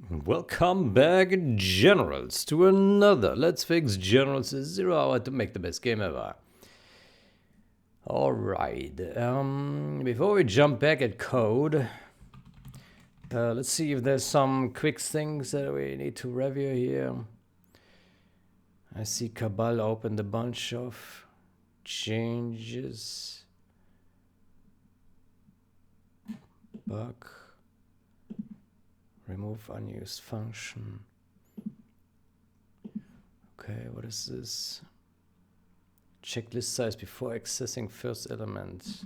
Welcome back, Generals, to another Let's Fix Generals 0 hour to make the best game ever. Alright, before we jump back at code, let's see if there's some quick things that we need to review here. I see Cabal opened a bunch of changes. Bug. Remove unused function. Okay, what is this? Check list size before accessing first element.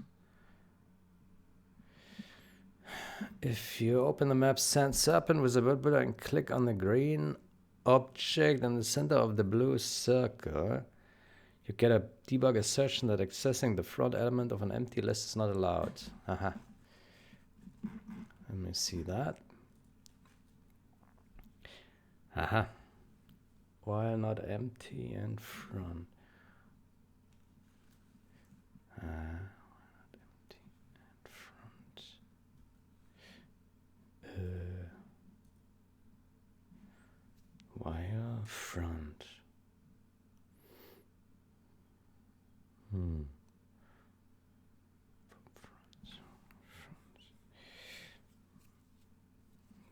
If you open the map Sans Serpent with the word builder and click on the green object in the center of the blue circle, you get a debug assertion that accessing the front element of an empty list is not allowed. Haha. Let me see that. Aha. Why not empty and front? Not empty and front. Wire front.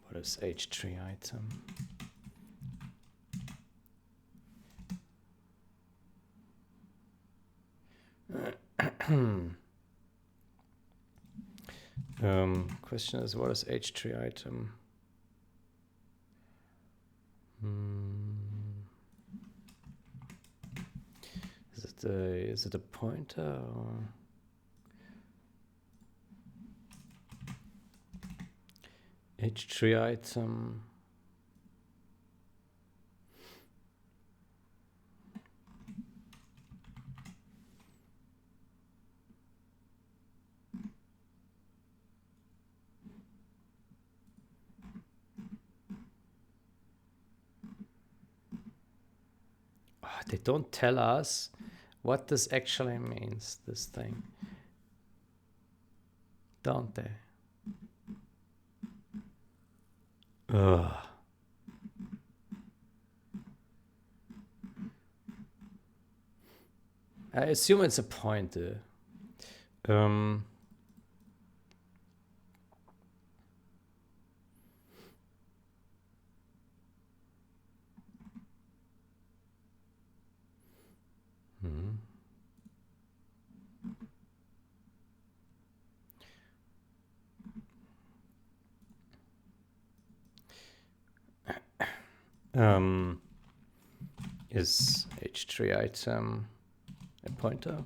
What is H3 item? Question is, what is H3 item? Is it a pointer or? H3 item. They don't tell us what this actually means, this thing. Don't they? Ugh. I assume it's a pointer. Is H3 item a pointer?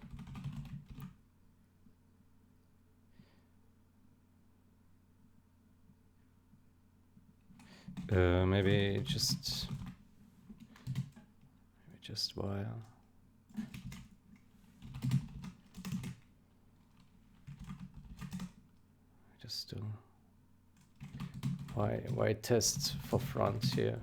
Maybe just while. Just do why test for front here?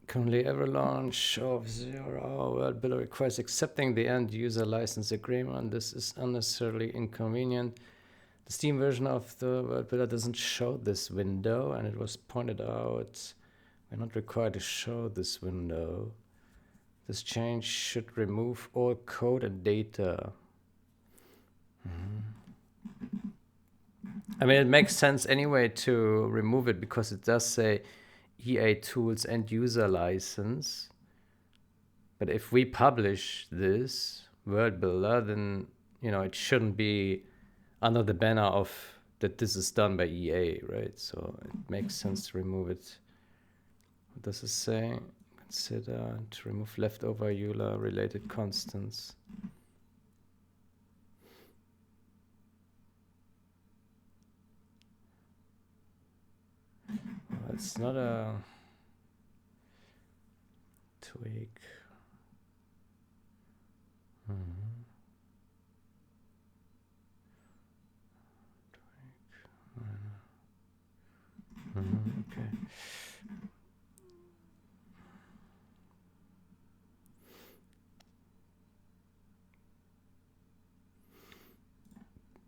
Currently, every launch of 0 hour world builder requires accepting the end user license agreement. This is unnecessarily inconvenient. The Steam version of the world builder doesn't show this window, and it was pointed out we're not required to show this window. This change should remove all code and data. I mean, it makes sense anyway to remove it because it does say EA Tools end user license. But if we publish this world builder, then it shouldn't be under the banner of that this is done by EA, right? So it makes sense to remove it. What does it say? Consider to remove leftover EULA related constants. Well, it's not a tweak.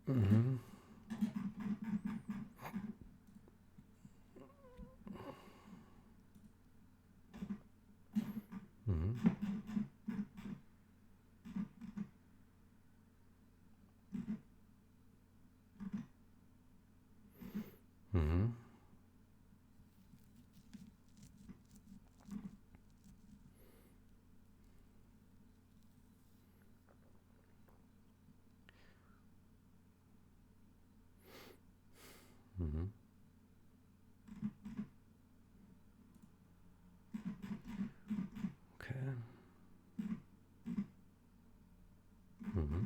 Mm-hmm. Mm-hmm. Mm-hmm. Mm-hmm. Okay. Mm-hmm.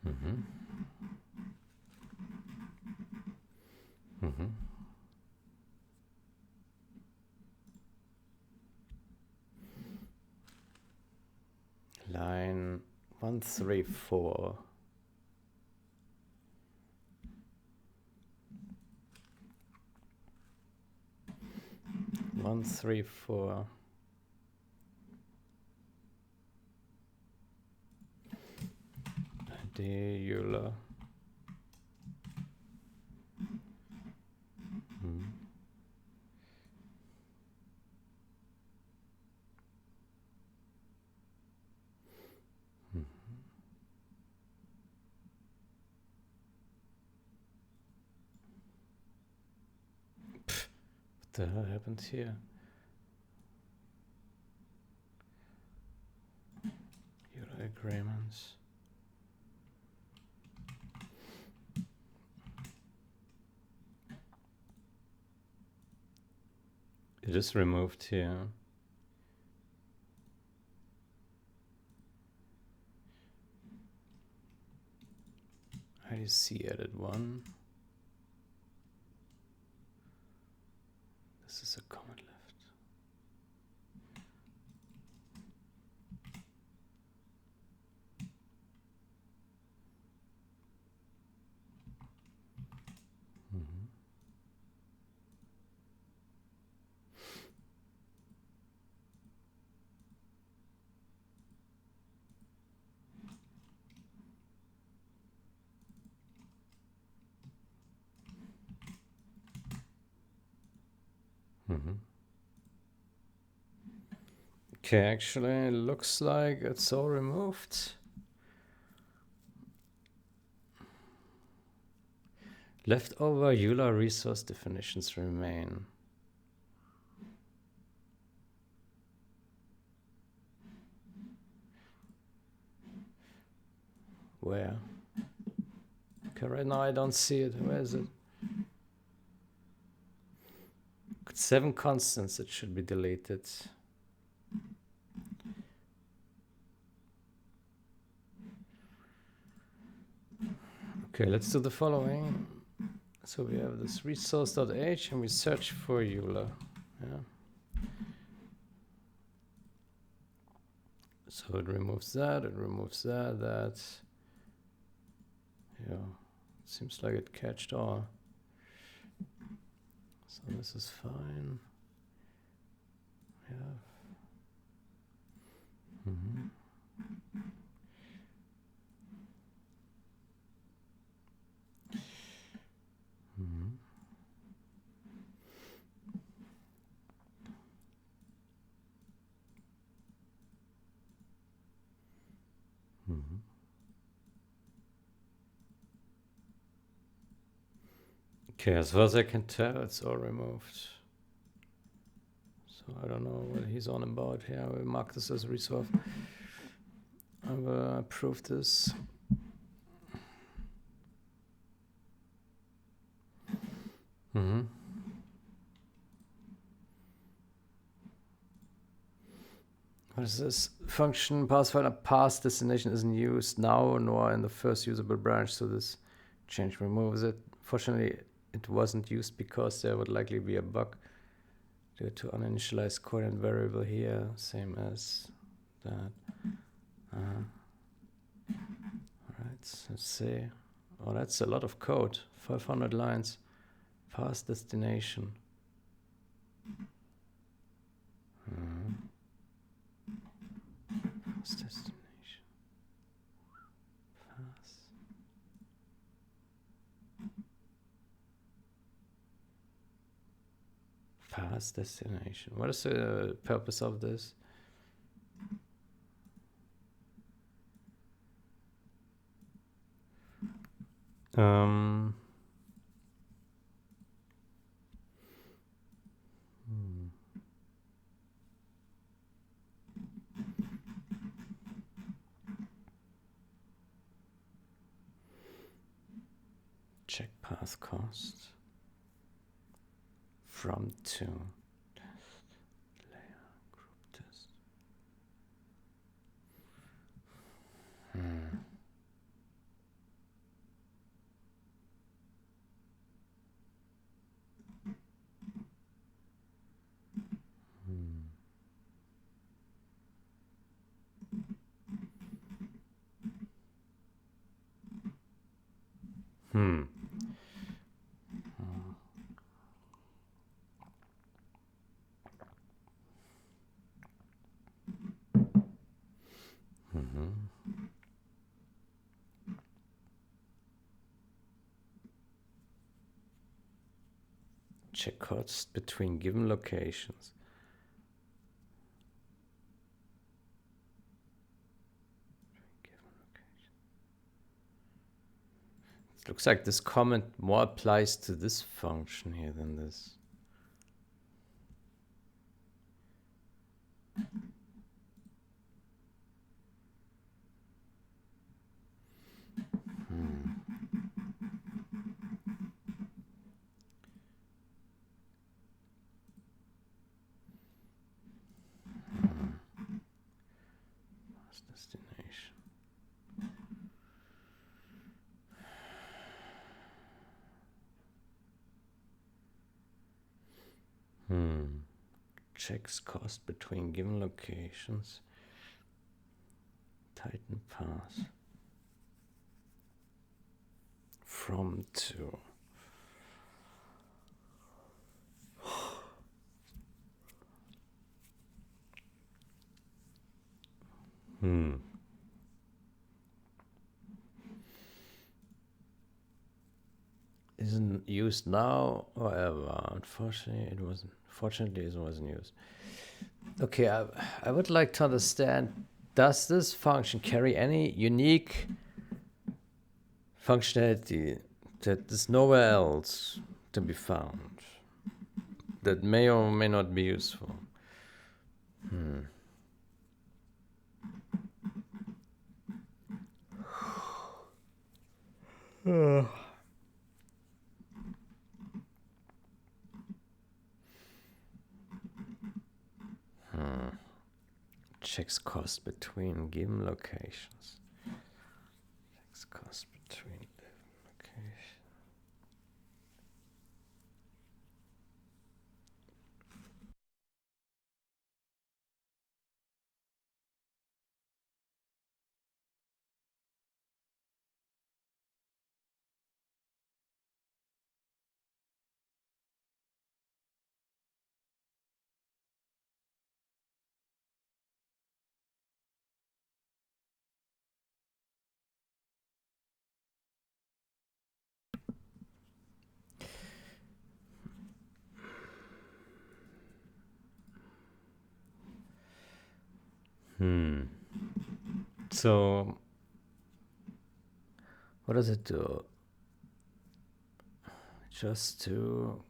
Mm-hmm. Mm-hmm. Line 134. 134. D. Euler. Mm-hmm. What the hell happened here? Euler agreements. It is removed here. IDC added one. This is a comment left. Mm-hmm. Mm-hmm. Okay, actually, it looks like it's all removed. Leftover Euler resource definitions remain. Where? Okay, right now I don't see it. Where is it? 7 constants that should be deleted. Okay, let's do the following. So we have this resource.h and we search for Euler. Yeah. So it removes that, that. Yeah, it seems like it catched all. So this is fine. Yeah. Mm-hmm. Mm-hmm. Mm-hmm. Okay, as far as I can tell, it's all removed. So I don't know what he's on about here. I will mark this as resolved. I will approve this. Mm-hmm. What is this? Function pass destination isn't used now nor in the first usable branch, so this change removes it. Fortunately, it wasn't used because there would likely be a bug due to uninitialized coordinate variable here, same as that. Alright, let's see. Oh, that's a lot of code. 500 lines. Pass destination. Fast destination. Fast destination. What is the purpose of this? Check path cost from to layer group test. Check cost between given locations. It looks like this comment more applies to this function here than this. Destination. Checks cost between given locations. Tighten path. From to. Isn't used now or ever. Unfortunately, it wasn't. Fortunately, it wasn't used. Okay, I would like to understand, does this function carry any unique functionality that is nowhere else to be found, that may or may not be useful? Checks cost between given locations. Checks cost between locations. So, what does it do? Just to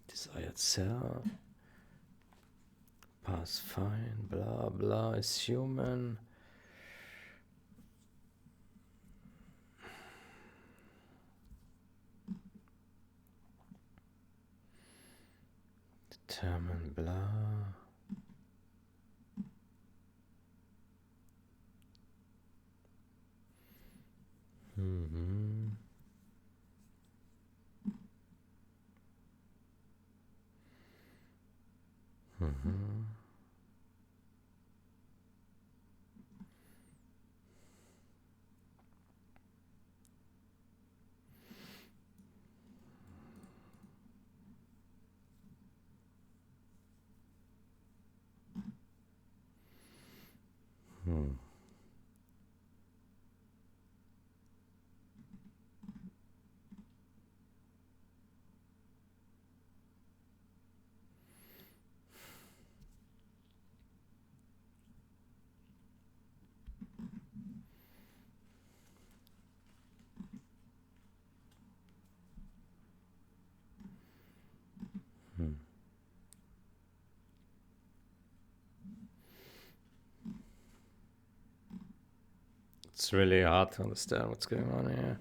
desired cell, pass fine, blah blah, is human. Determine blah. It's really hard to understand what's going on here.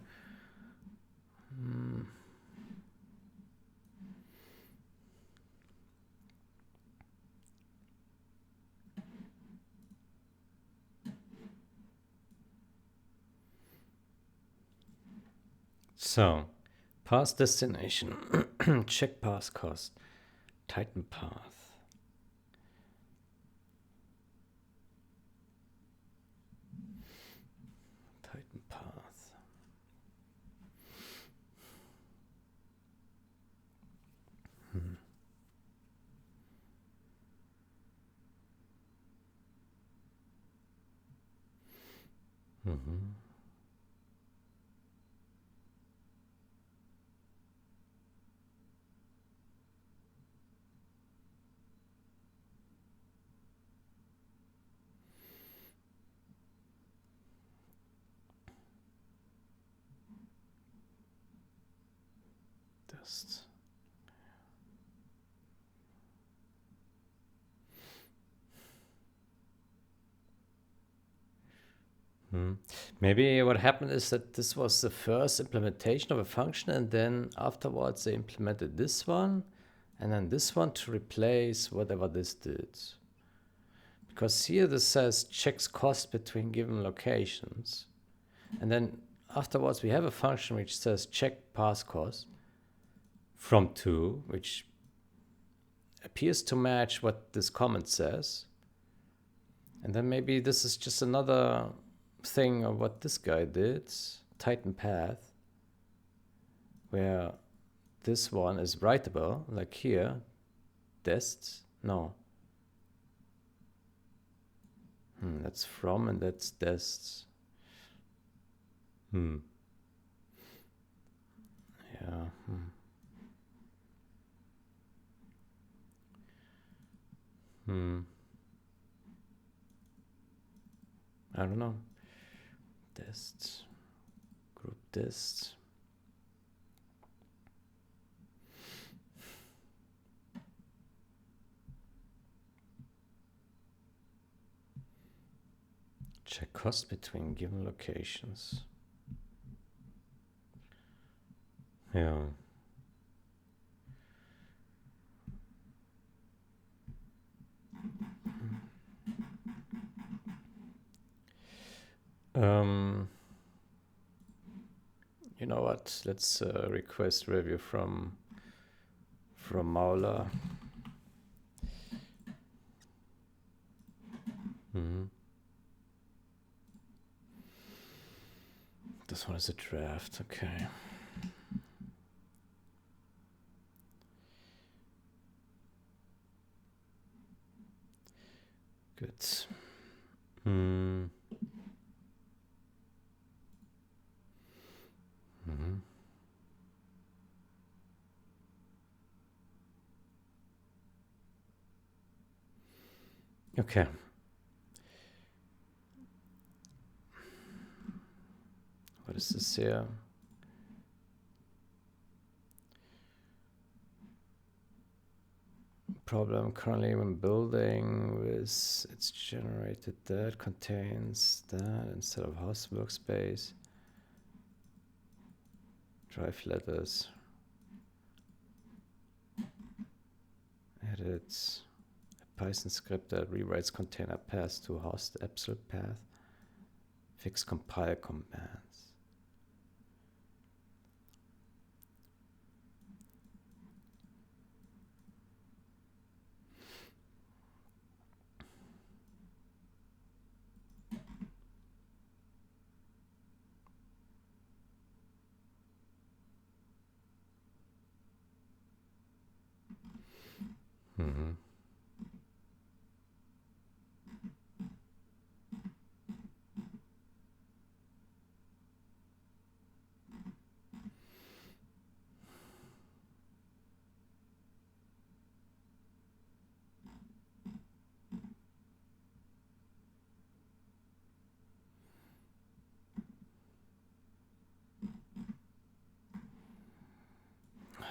So, path destination, check path cost, Titan path. Titan path. Just maybe what happened is that this was the first implementation of a function, and then afterwards they implemented this one, and then this one to replace whatever this did. Because here this says checks cost between given locations, and then afterwards we have a function which says check path cost from 2, which appears to match what this comment says. And then maybe this is just another thing of what this guy did, Titan path, where this one is writable, like here, dest, no. That's from and that's dest. Yeah. I don't know. Dest, group dest. Check cost between given locations. Yeah. You know what? Let's request review from Mauler. This one is a draft, okay. Good. Okay. What is this here? Problem currently when building with it's generated that contains that instead of host workspace. Drive letters. Edits. A Python script that rewrites container paths to host absolute path. Fix compile commands.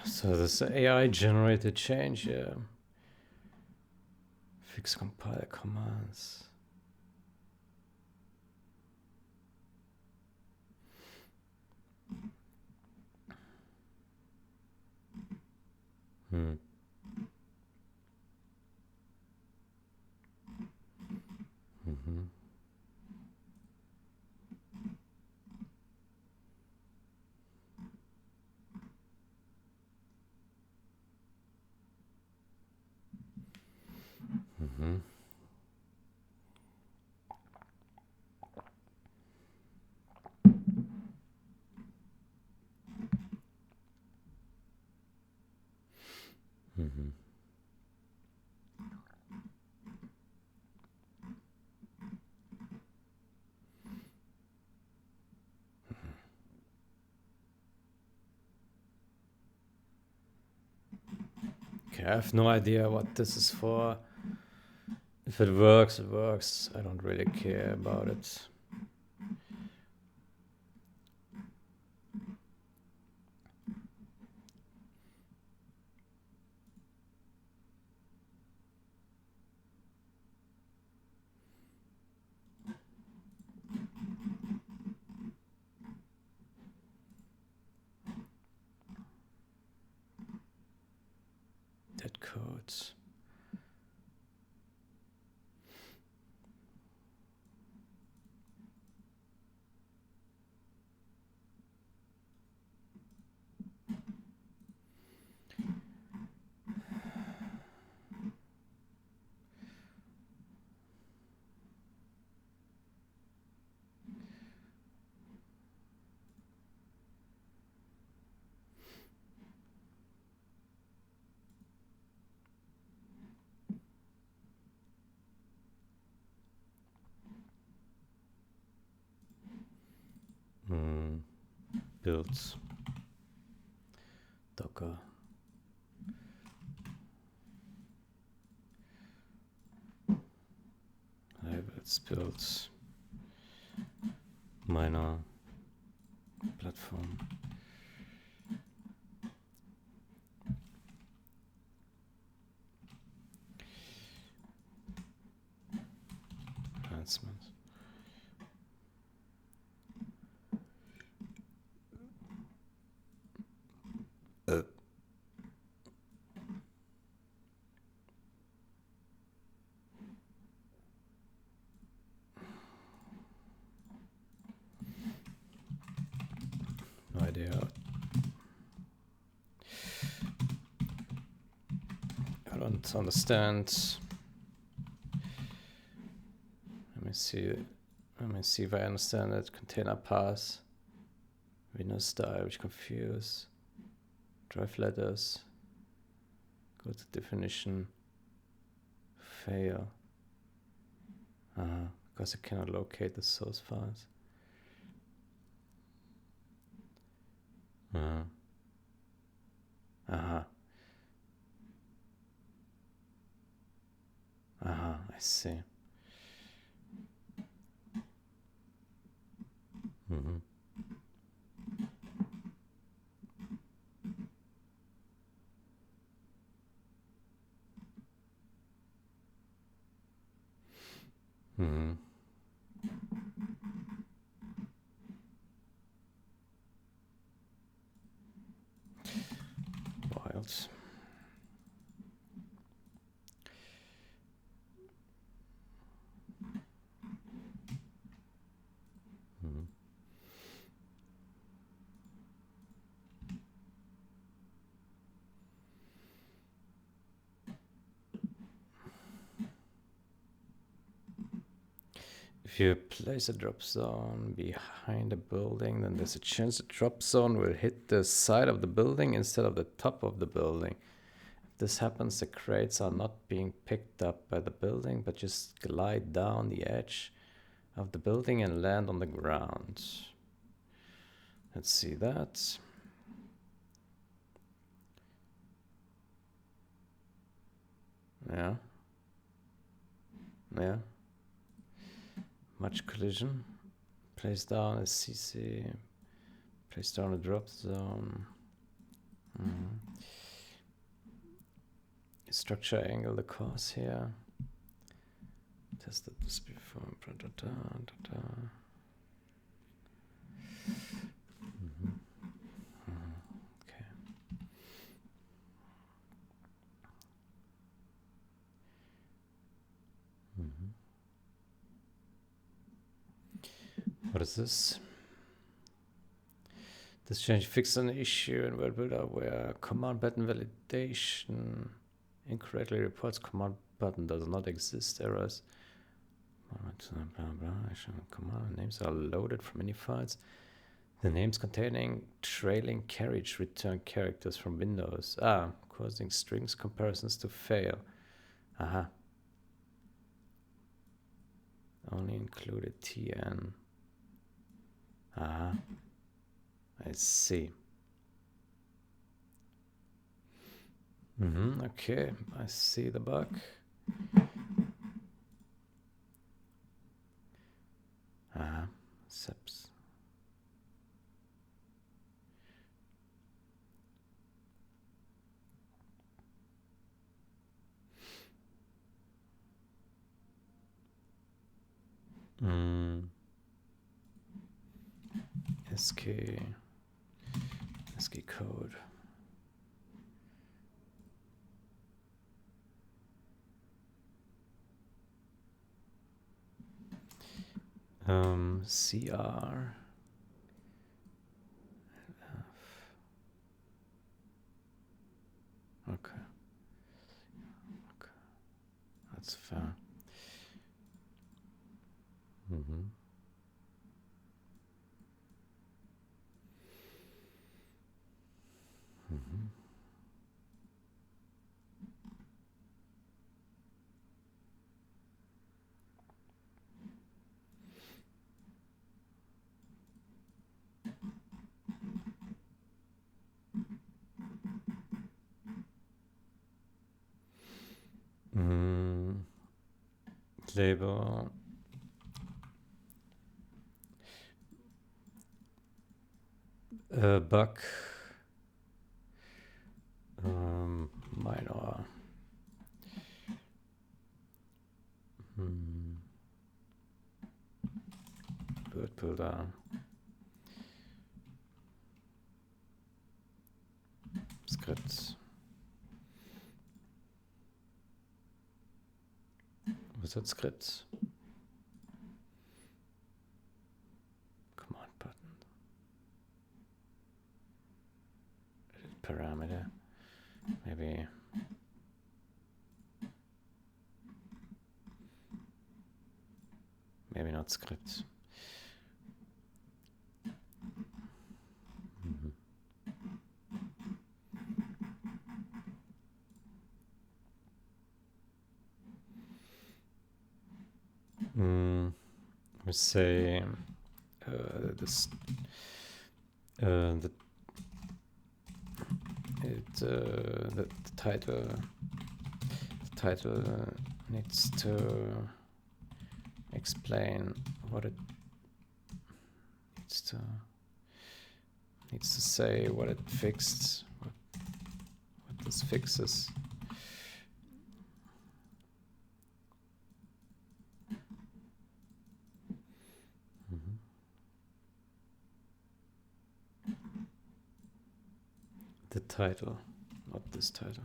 So this AI generated change, yeah. Fix compile commands. Hmm. Mm-hmm. Mm-hmm. Mm-hmm. Okay, I have no idea what this is for. If it works, it works. I don't really care about it. Dead codes. Builds. Docker. Labels, builds. Minor. Platform. Enhancements. No idea. I don't understand. Let me see. Let me see if I understand it. Container path. Windows style, which confuse. Drive letters. Go to definition. Fail. Because I cannot locate the source files. I see. Mm-hmm. Mm-hmm. Wild. Mm-hmm. If you place a drop zone behind a building, then there's a chance the drop zone will hit the side of the building instead of the top of the building. If this happens, the crates are not being picked up by the building, but just glide down the edge of the building and land on the ground. Let's see that. Yeah. Yeah. Much collision. Place down a CC. Place down a drop zone. Structure angle the course here. Tested this before. Okay. What is this? This change fixed an issue in World Builder where command button validation incorrectly reports command button does not exist. Errors. Blah, blah. Command names are loaded from many files. The names containing trailing carriage return characters from Windows. Causing strings comparisons to fail. Aha. Only included TN. Aha. I see. Okay, I see the bug. Seps. ASCII code. CR. Okay. That's fair. Label. Bug. Minor. Word builder. Scripts. Wizard scripts. Command button. Edit parameter. Maybe not scripts. We say the title needs to explain what it needs to say what it fixed, what this fixes. The title, not this title.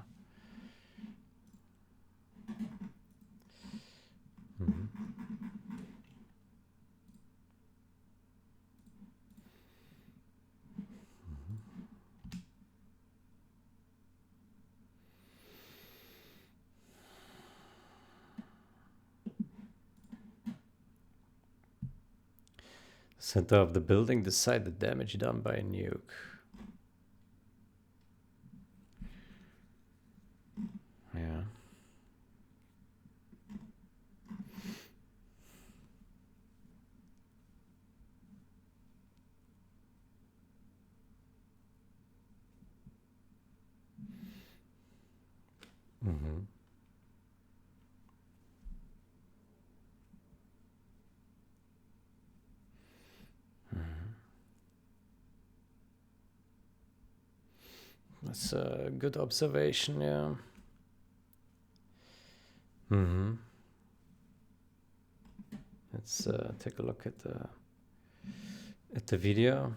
Center of the building, decide the damage done by a nuke. Yeah. That's a good observation, yeah. Let's take a look at the video.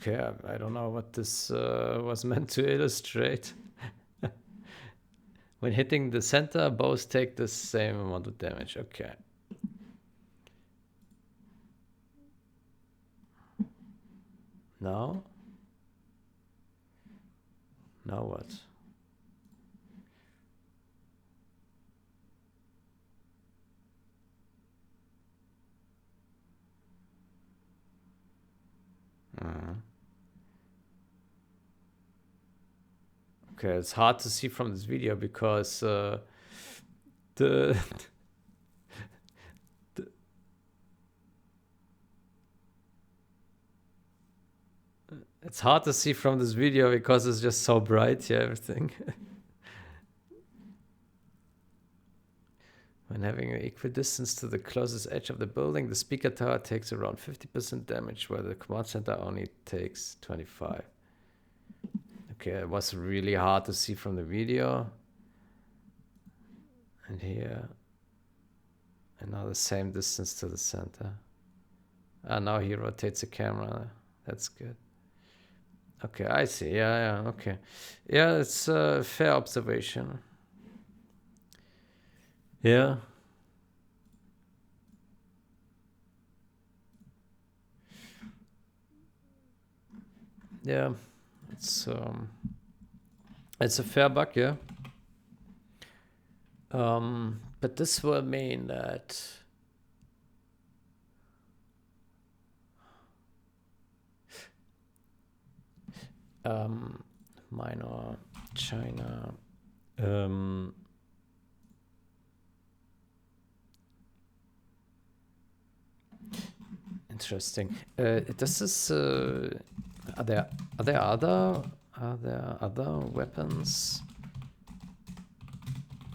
Okay, I don't know what this was meant to illustrate. When hitting the center, both take the same amount of damage. Okay. Now? Now what? Okay, it's hard to see from this video because the it's hard to see from this video because it's just so bright, yeah, everything. When having an equidistance to the closest edge of the building, the speaker tower takes around 50% damage, while the command center only takes 25. Okay, it was really hard to see from the video. And here, and now the same distance to the center. Ah, now he rotates the camera. That's good. Okay, I see. Yeah, okay. Yeah, it's a fair observation. Yeah. Yeah, it's a fair bug, yeah. But this will mean that minor China interesting. Does this are there other weapons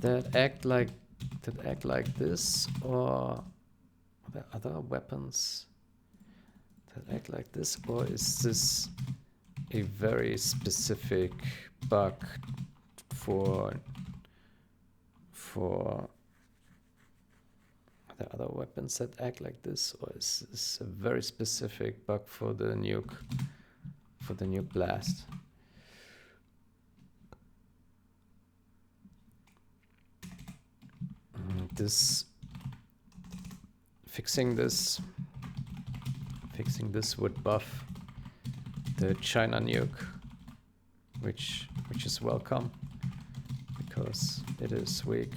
that act like this, or are there other weapons that act like this, or is this a very specific bug for the other weapons that act like this, or is this a very specific bug for the nuke blast? Fixing this would buff the China nuke, which is welcome because it is weak.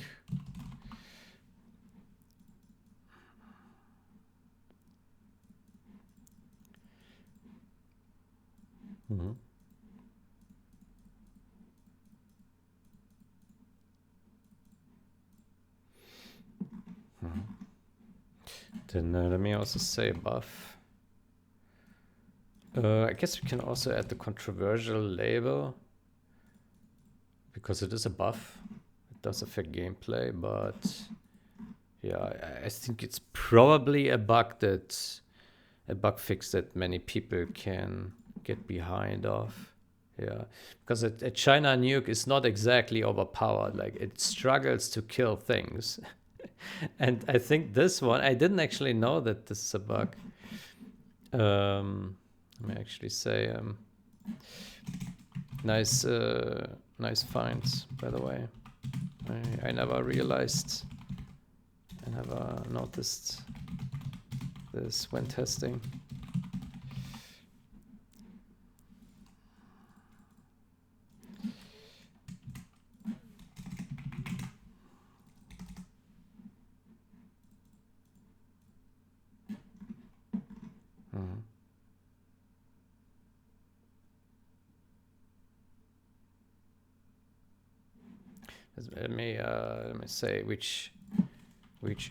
Then let me also say buff. I guess we can also add the controversial label because it is a buff. It does affect gameplay, but yeah, I think it's probably a bug fix that many people can get behind of. Yeah, because a China nuke is not exactly overpowered. Like, it struggles to kill things. And I think this one, I didn't actually know that this is a bug. Let me actually say, nice finds, by the way. I never realized, I never noticed this when testing. Let me say which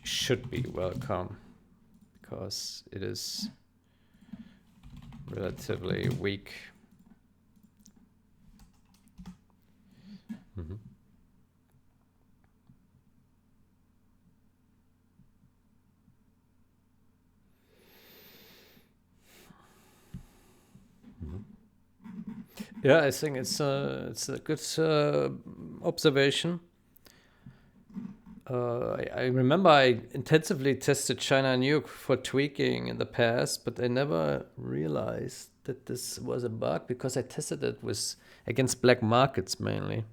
should be welcome, because it is relatively weak. Yeah, I think it's a good observation. I remember I intensively tested China Nuke for tweaking in the past, but I never realized that this was a bug because I tested it with against black markets mainly,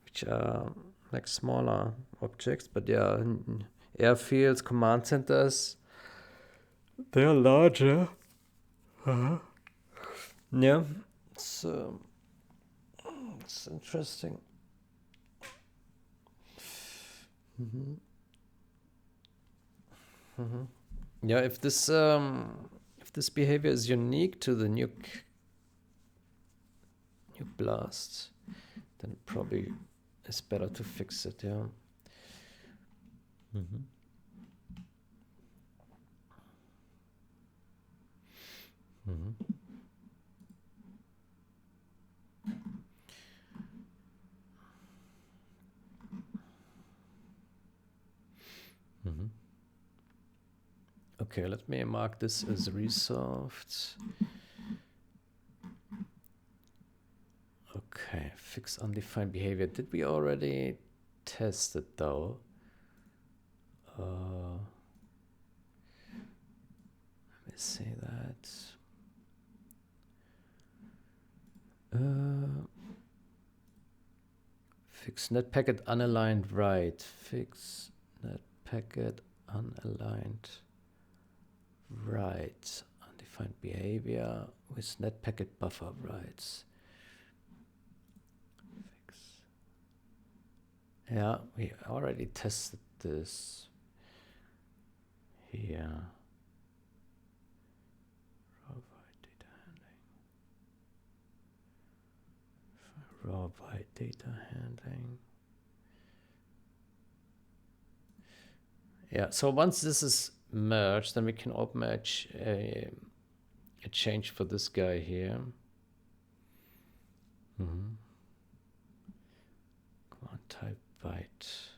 which are like smaller objects. But yeah, airfields, command centers, they are larger. Yeah, it's interesting. Yeah, if this behavior is unique to the nuke blast, then it probably is better to fix it. Yeah. Okay, let me mark this as resolved. Okay, fix undefined behavior. Did we already test it though? Let me see that. Fix net packet unaligned right. Fix net packet unaligned right. Undefined behavior with net packet buffer rights. Fix. Yeah, we already tested this here. Raw byte data handling. Yeah, so once this is merged, then we can open a change for this guy here. Command type byte.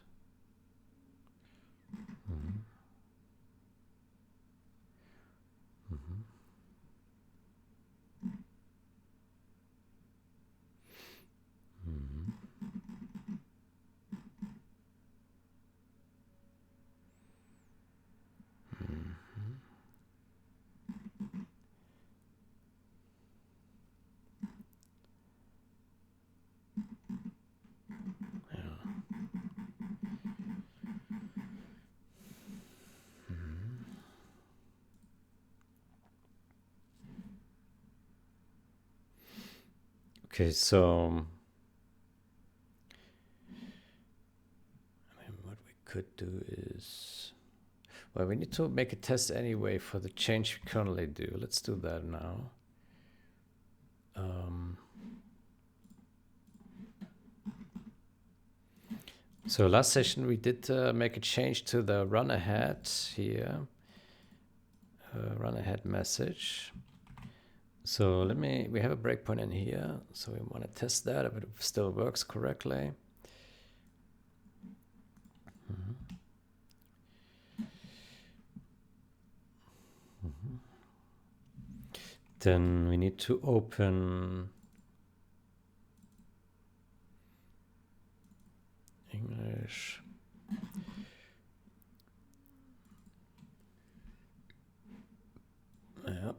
Okay, so what we could do is, well, we need to make a test anyway for the change we currently do. Let's do that now. So last session we did make a change to the run ahead here, run ahead message. So we have a breakpoint in here. So we want to test that if it still works correctly. Then we need to open English. Yeah.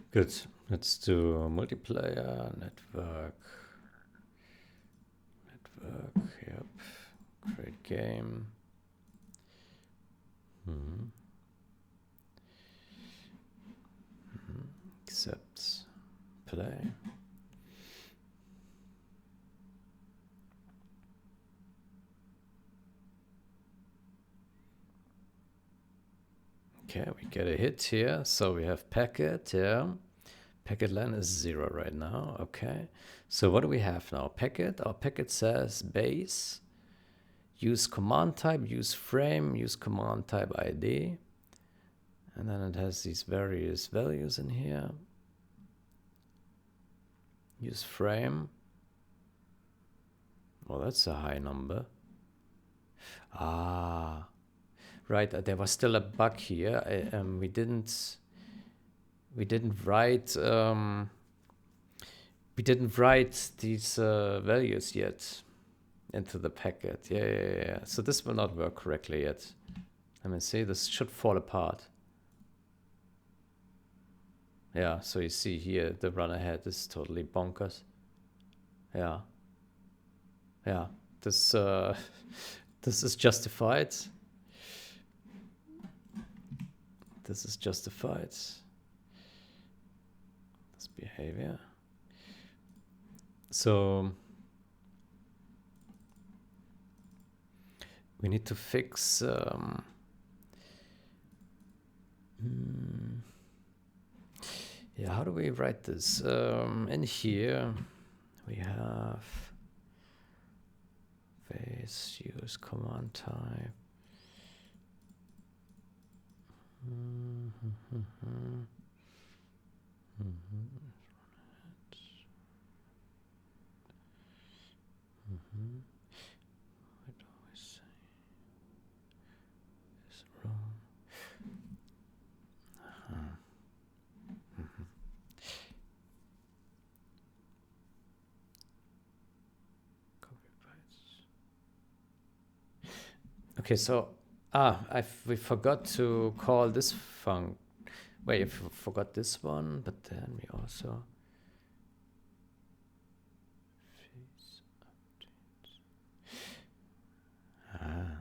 Good. Let's do multiplayer network. Yep. Create game. Accept. Play. Okay, we get a hit here. So we have packet, yeah. Packet len is 0 right now. Okay. So what do we have now? Packet. Our packet says base. Use command type, use frame, use command type ID. And then it has these various values in here. Use frame. Well, that's a high number. Ah, right. There was still a bug here. We didn't write these values yet into the packet. Yeah. So this will not work correctly yet. Let me see. This should fall apart. Yeah. So you see here, the run ahead is totally bonkers. Yeah. This this is justified. This is justified. This behavior. So we need to fix yeah, how do we write this? In here we have base use command type. What do I say? Is wrong. Copy paste. Okay, so we forgot to call this func. Wait, I forgot this one, but then we also face update.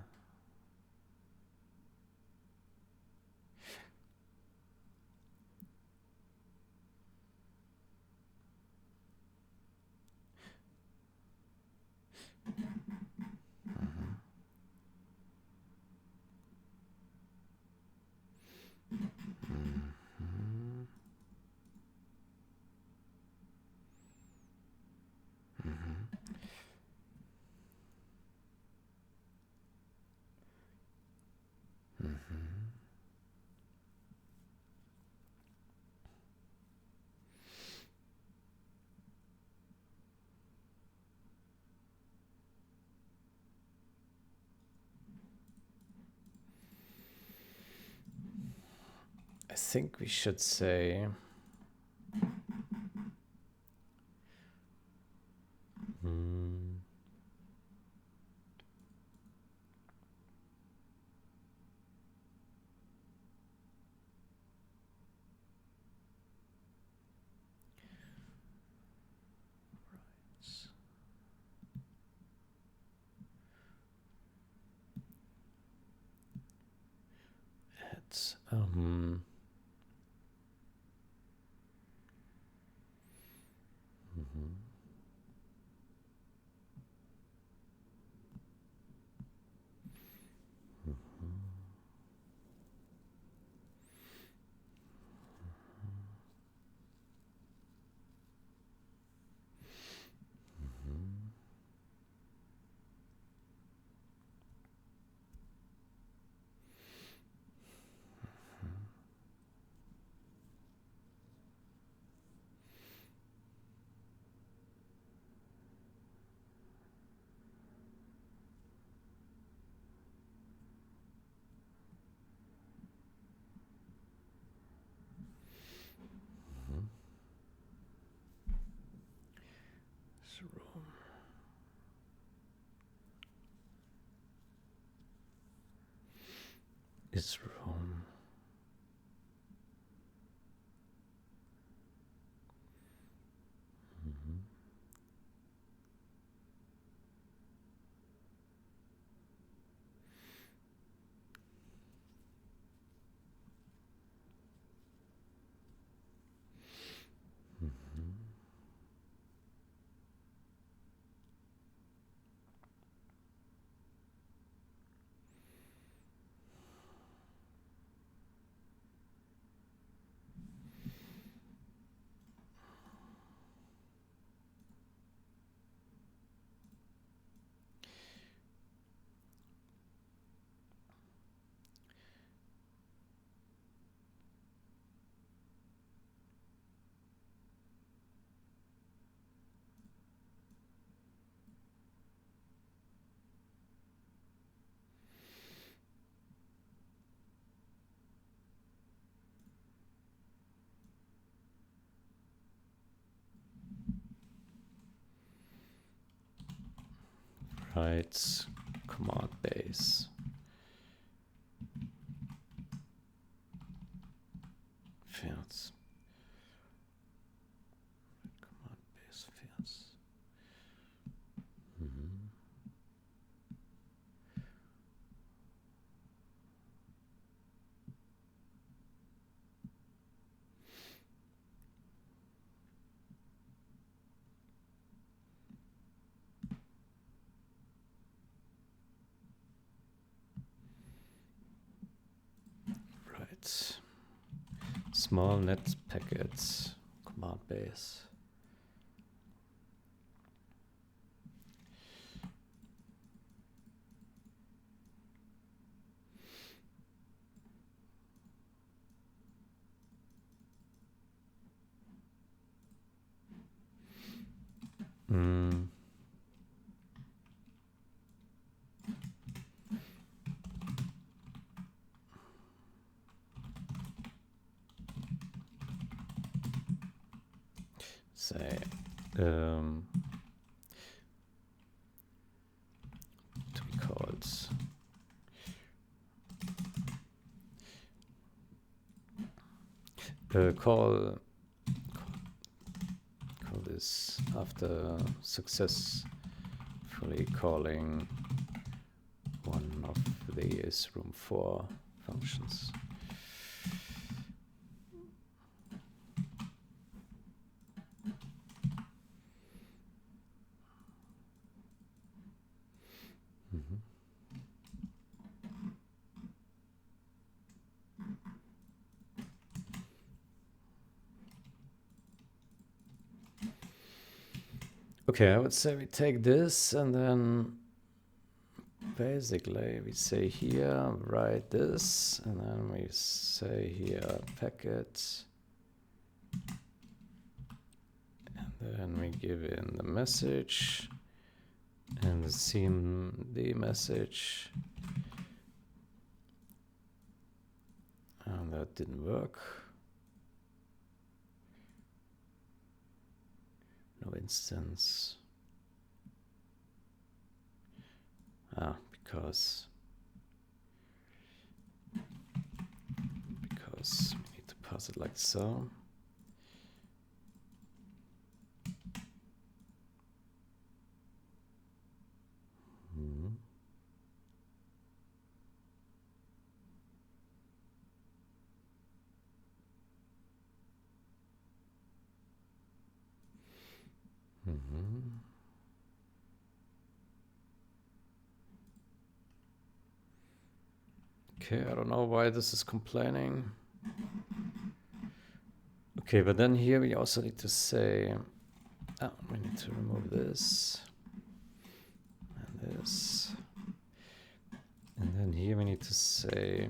I think we should say it's room. Is room. Right, command base. Fields. Command base fields. Right. Small net packets, command base. Say, to be called call this after successfully calling one of these room 4 functions. Okay, I would say we take this and then basically we say here, write this, and then we say here packet, and then we give in the message and the CMD message, and that didn't work. No instance. Because we need to pass it like so. Okay, I don't know why this is complaining. Okay, but then here we also need to say, we need to remove this and this. And then here we need to say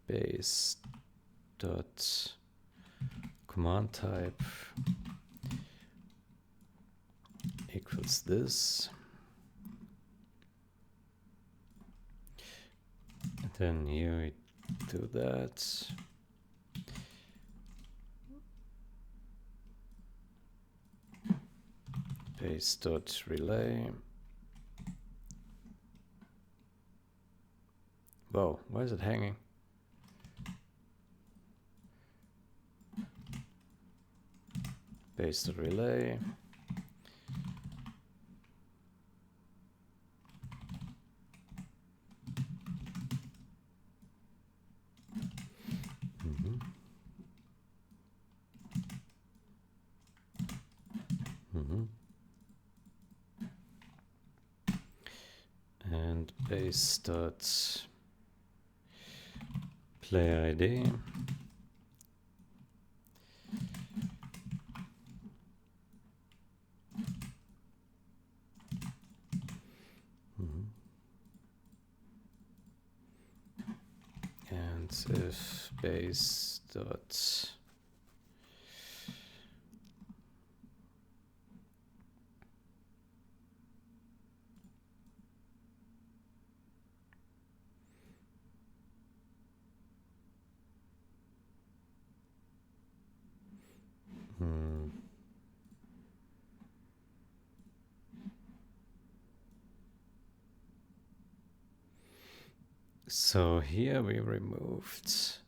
base dot command type equals this. And then here we do that. Base dot relay. Whoa, why is it hanging? Base dot relay. And base dot player ID. And if base dot So here we removed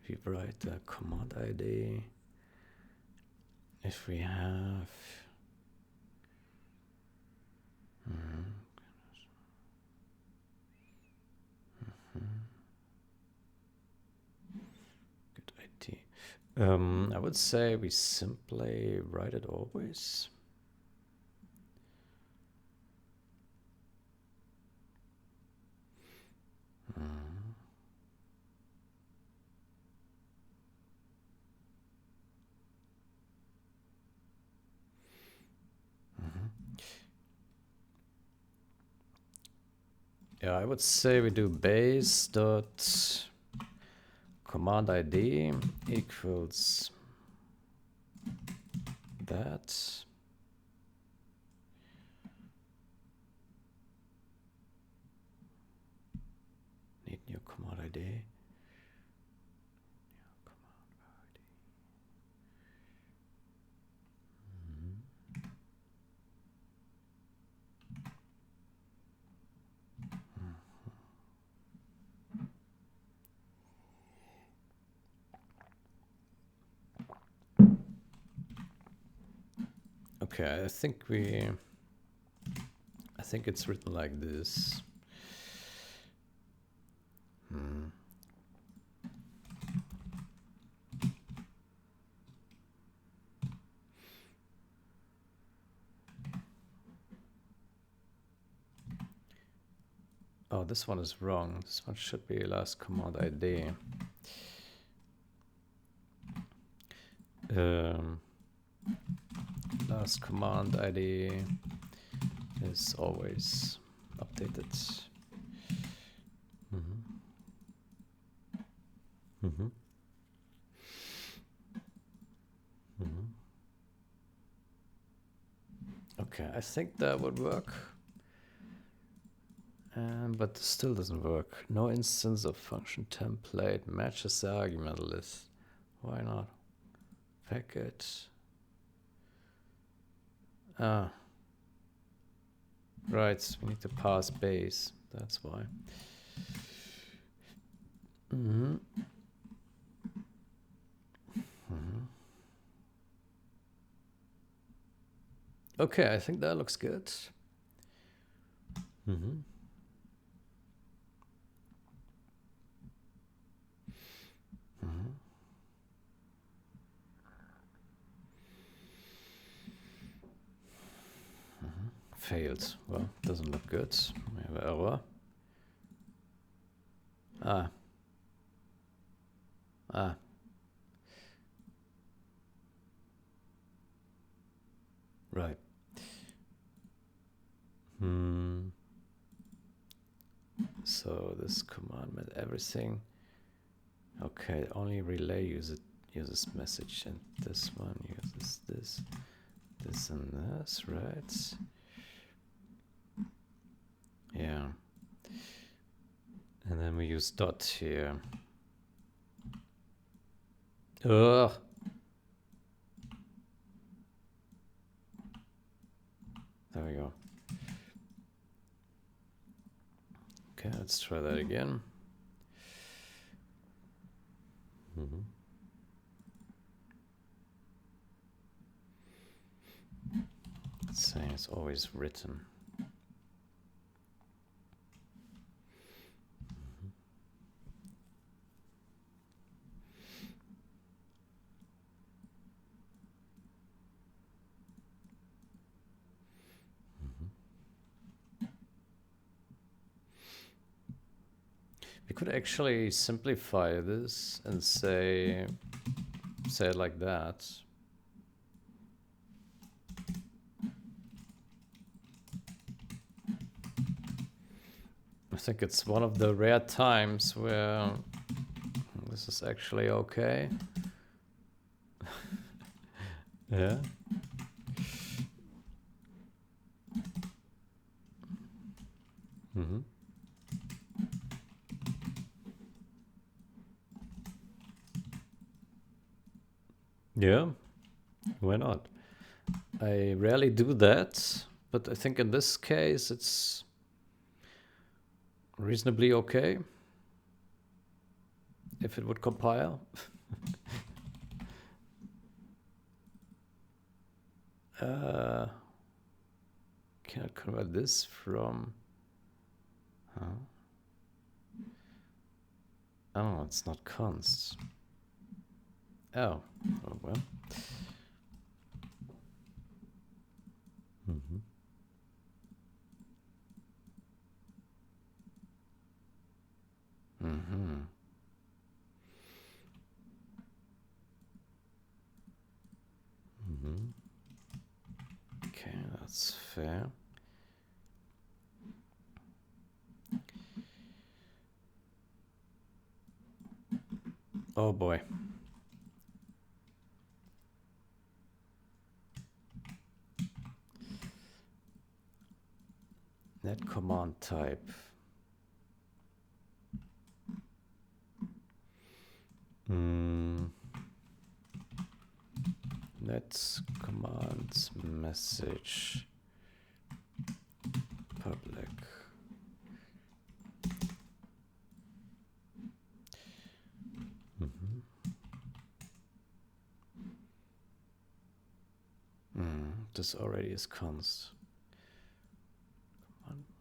we write the command ID. If we have good ID. I would say we simply write it always. Yeah, I would say we do base dot command ID equals that. Need new command ID. Okay, I think it's written like this. Oh, this one is wrong. This one should be last command ID. Last command ID is always updated. Okay, I think that would work. But still doesn't work. No instance of function template matches the argument list. Why not? Packet. Ah. Right, we need to pass base. That's why. Okay, I think that looks good. Failed. Well, doesn't look good. We have an error. Right. So this command meant everything. Okay, only relay uses message, and this one uses this and this, right? Yeah. And then we use dot here. Ugh. There we go. Okay, let's try that again. It's saying it's always written. We could actually simplify this and say it like that. I think it's one of the rare times where this is actually okay. Yeah. Yeah, why not? I rarely do that, but I think in this case it's reasonably okay if it would compile. Can I convert this from... Oh, it's not const. Oh, well. Okay, that's fair. Oh boy. Net command type. Net commands message public. This already is const.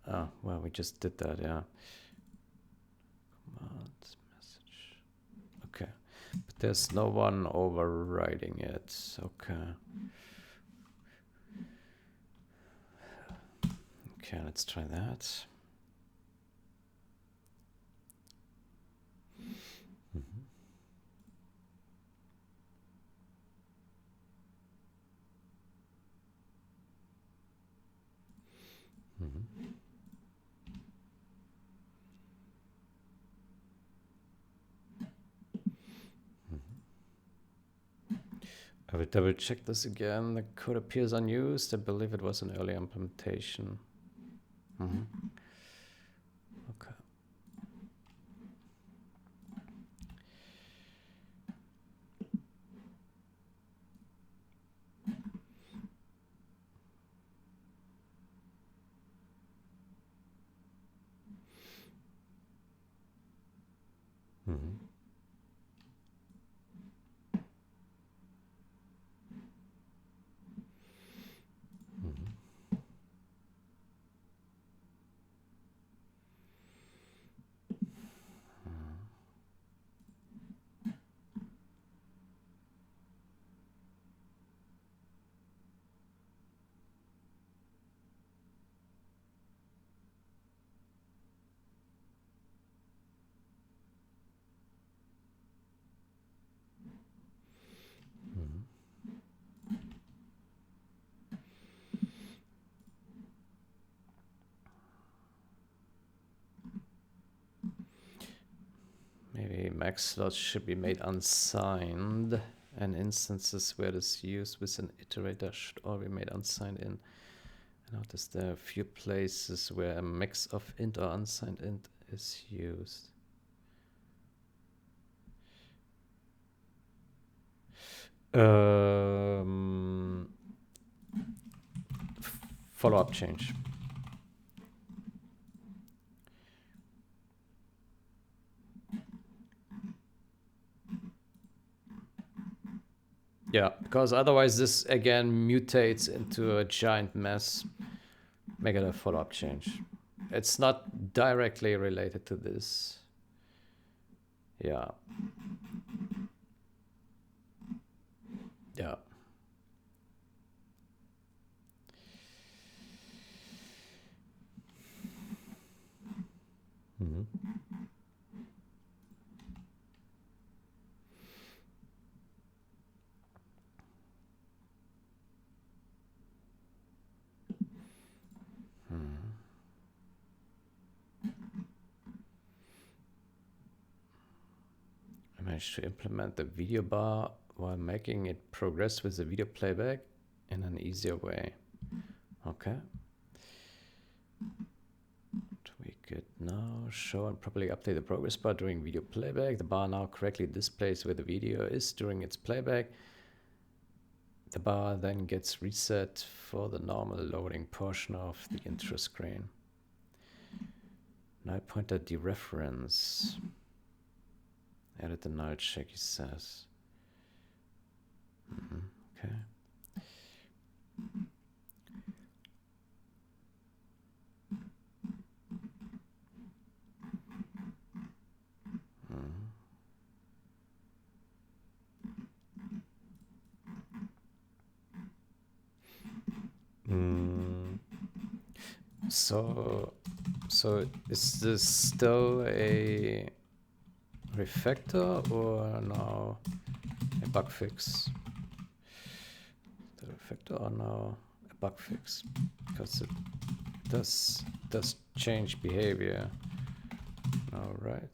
Oh, well, we just did that, yeah. Command message. Okay. But there's no one overriding it. Okay. Okay, let's try that. I will double check this again. The code appears unused. I believe it was an early implementation. Okay. Maybe max slots should be made unsigned, and instances where this used with an iterator should all be made unsigned in. I notice there are a few places where a mix of int or unsigned int is used. Follow-up change. Yeah, because otherwise this again mutates into a giant mess. Make it a follow-up change. It's not directly related to this. Yeah. Yeah. I managed to implement the video bar while making it progress with the video playback in an easier way. Okay. Tweak it now. Show and properly update the progress bar during video playback. The bar now correctly displays where the video is during its playback. The bar then gets reset for the normal loading portion of the intro screen. Null pointer dereference. Edit the null check, he says. Okay. So is this still a refactor or now a bug fix? The refactor or now a bug fix? Because it does change behavior. All right.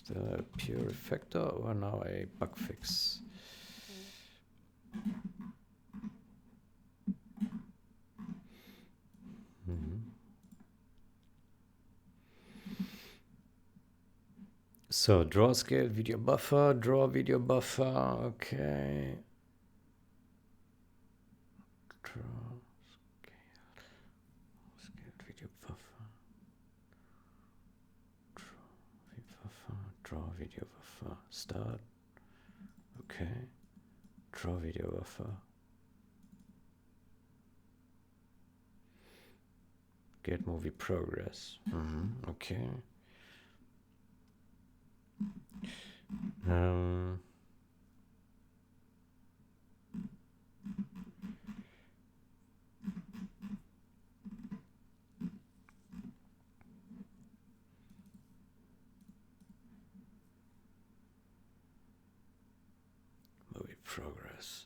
The pure refactor or now a bug fix? So draw scale video buffer, draw video buffer, okay. Draw scale video buffer. Draw video buffer, start, okay, draw video buffer, get movie progress, okay. Movie progress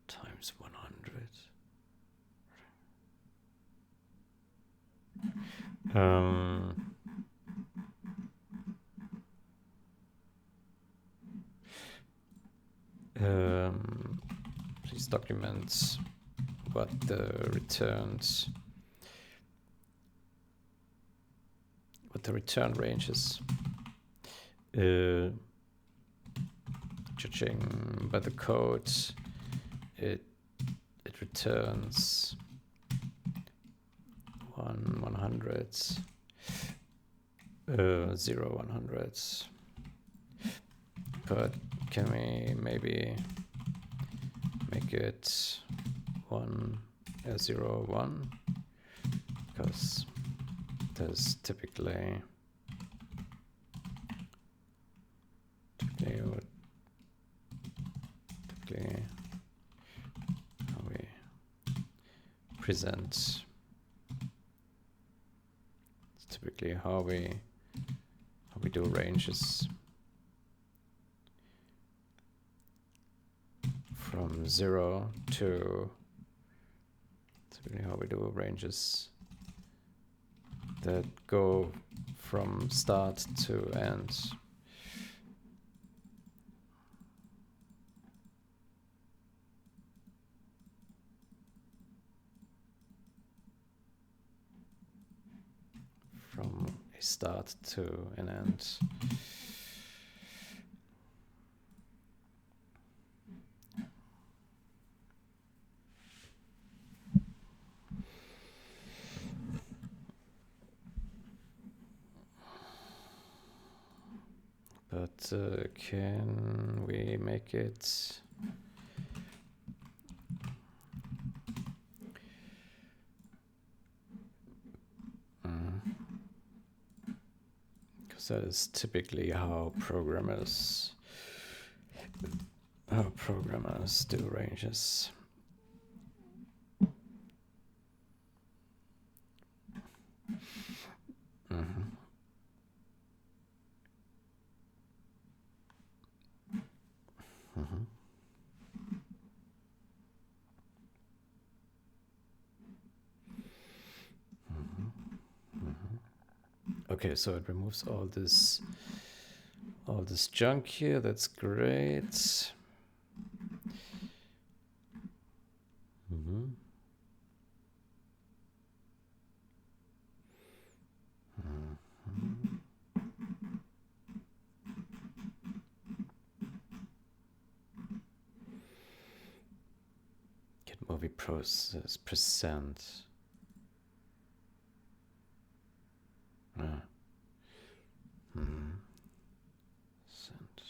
times 100. Please document what the return range is. Judging by the code, it returns 100, 0 100s. But can we maybe make it 0 1? Because there's typically how we present. It's typically how we do ranges. From 0 to typically how we do ranges that go from start to end. From a start to an end. But can we make it because that is typically how programmers do ranges. Okay, so it removes all this junk here. That's great. movie process present. Sent.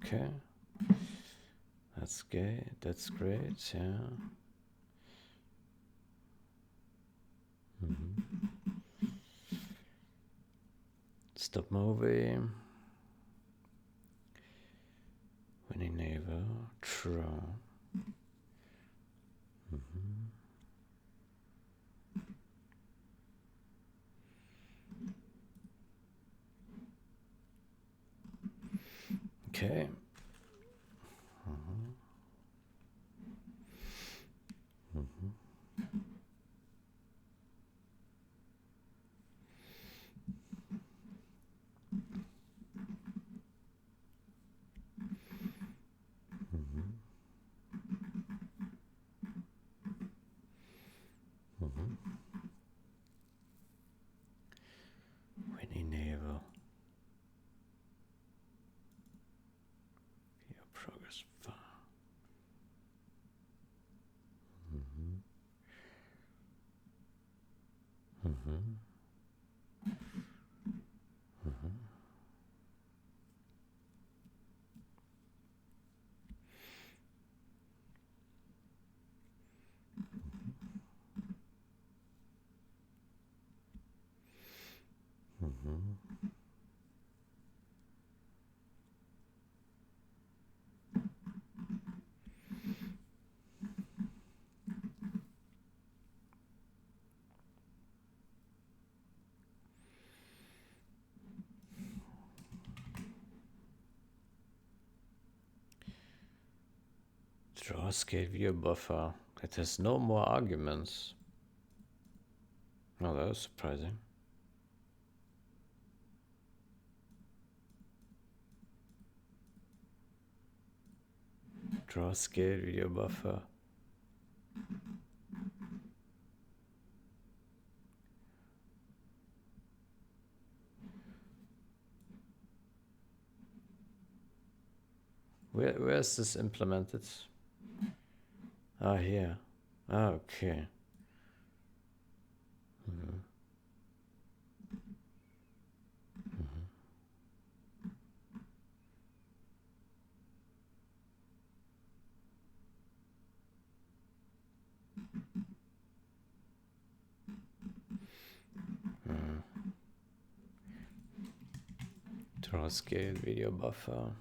Okay. That's gay. That's great. Yeah. Stop movie. Winning neighbor. Draw. Okay. Winning neighbor. Your progress far. Draw scale view buffer. It has no more arguments. Oh, that was surprising. Draw scale video buffer. Where is this implemented? Ah, here. Ah, okay. Draw scale video buffer.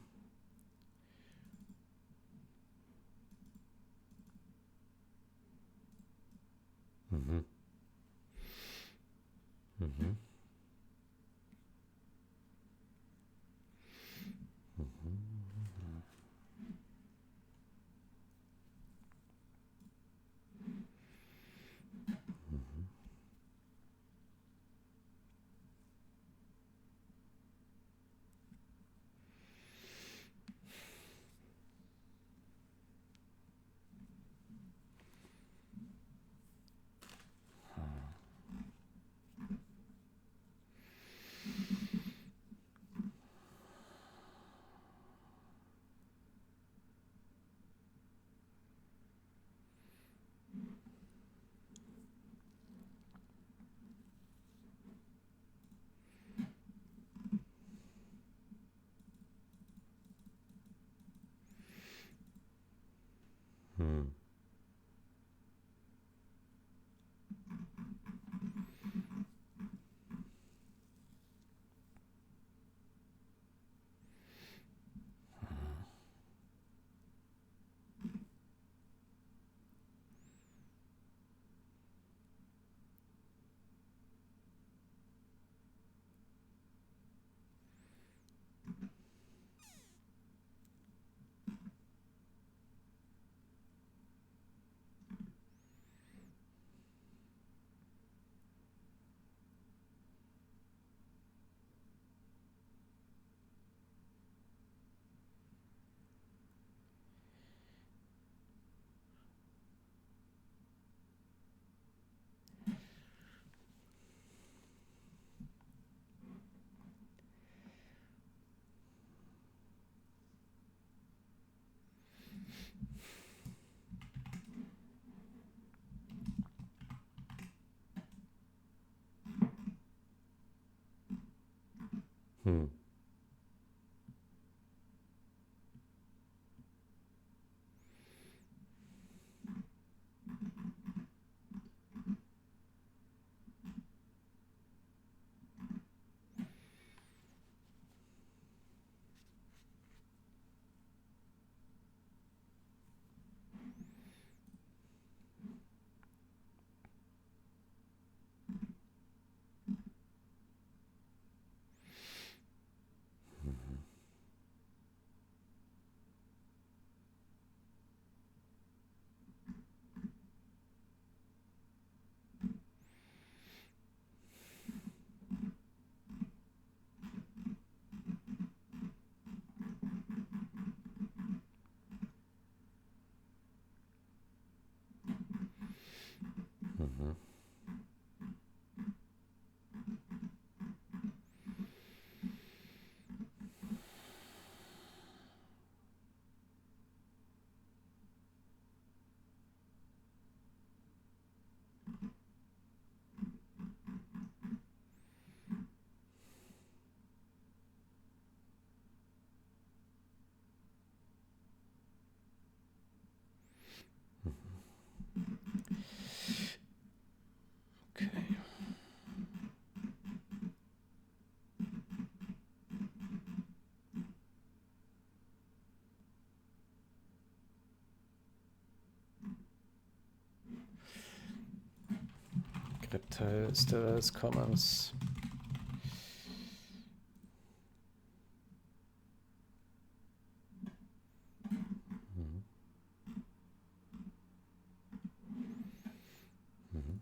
Hmm. Mm-hmm. Okay. Reptile still has comments. Mm-hmm. Mm-hmm.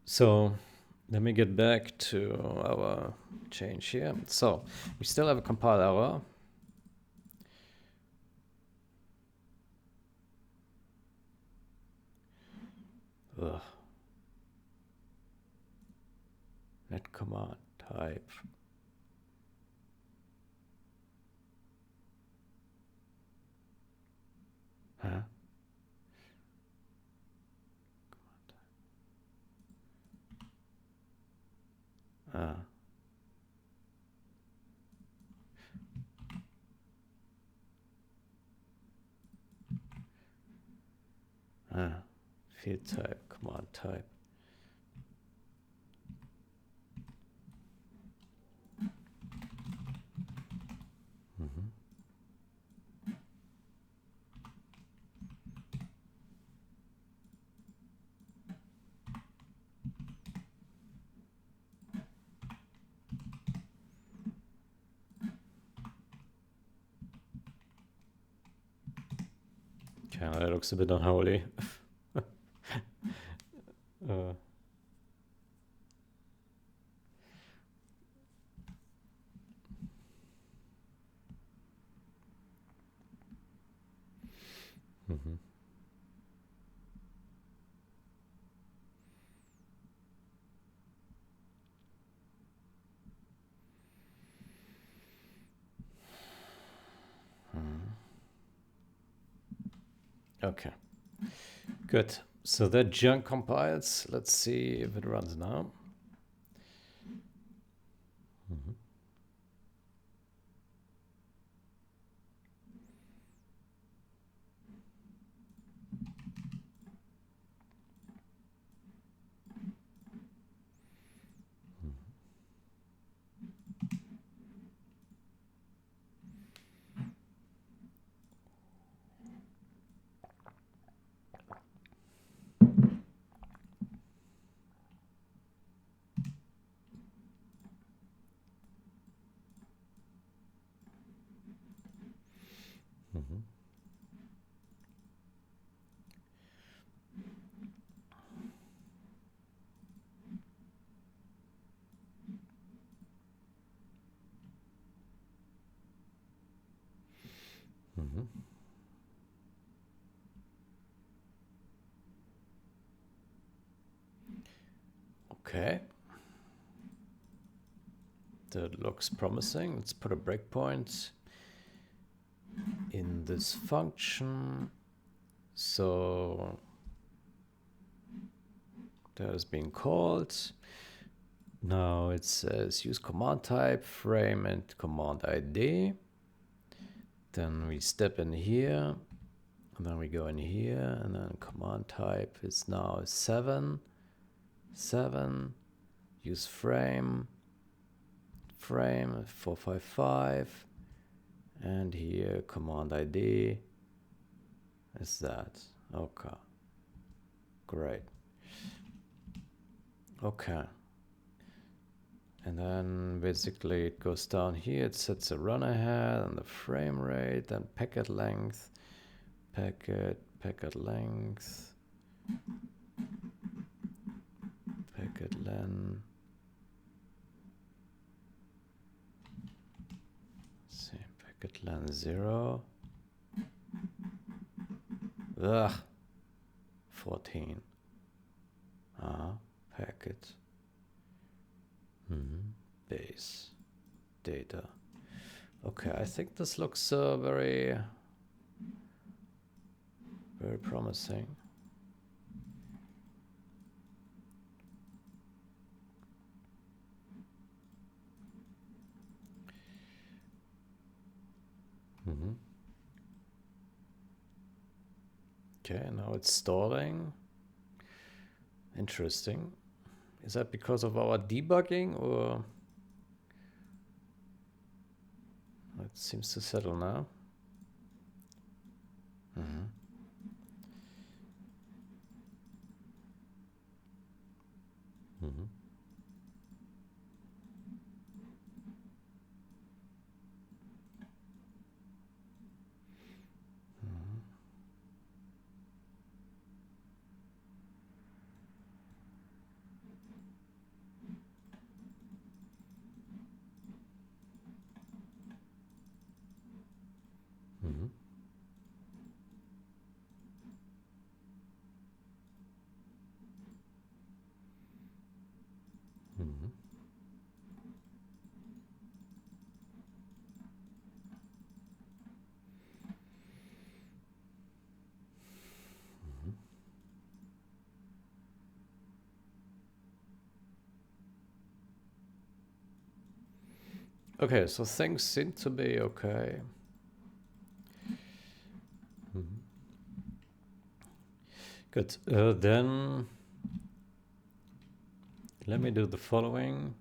So let me get back to our change here. So we still have a compile error. Ugh. Net command type. Huh? Ah. Ah. Field type, command type. Mm-hmm. Okay, that looks a bit unholy. uh, mm-hmm. Okay, good. So that junk compiles. Let's see if it runs now. Mm-hmm. Mm-hmm. Mm-hmm. Okay. That looks promising. Let's put a breakpoint in this function. So that is being called. Now it says use command type, frame and command ID. Then we step in here, and then we go in here, and then command type is now 7. Use frame 455, and here command ID is that. Okay, great. Okay. And then basically it goes down here, it sets a run ahead and the frame rate and packet length, packet length, packet len. Let's see, packet len 0. Ugh, 14. Packet. Base data. Okay, I think this looks very promising. Okay, now it's stalling. Interesting. Is that because of our debugging, or it seems to settle now? Okay, so things seem to be okay. Good. Then let me do the following.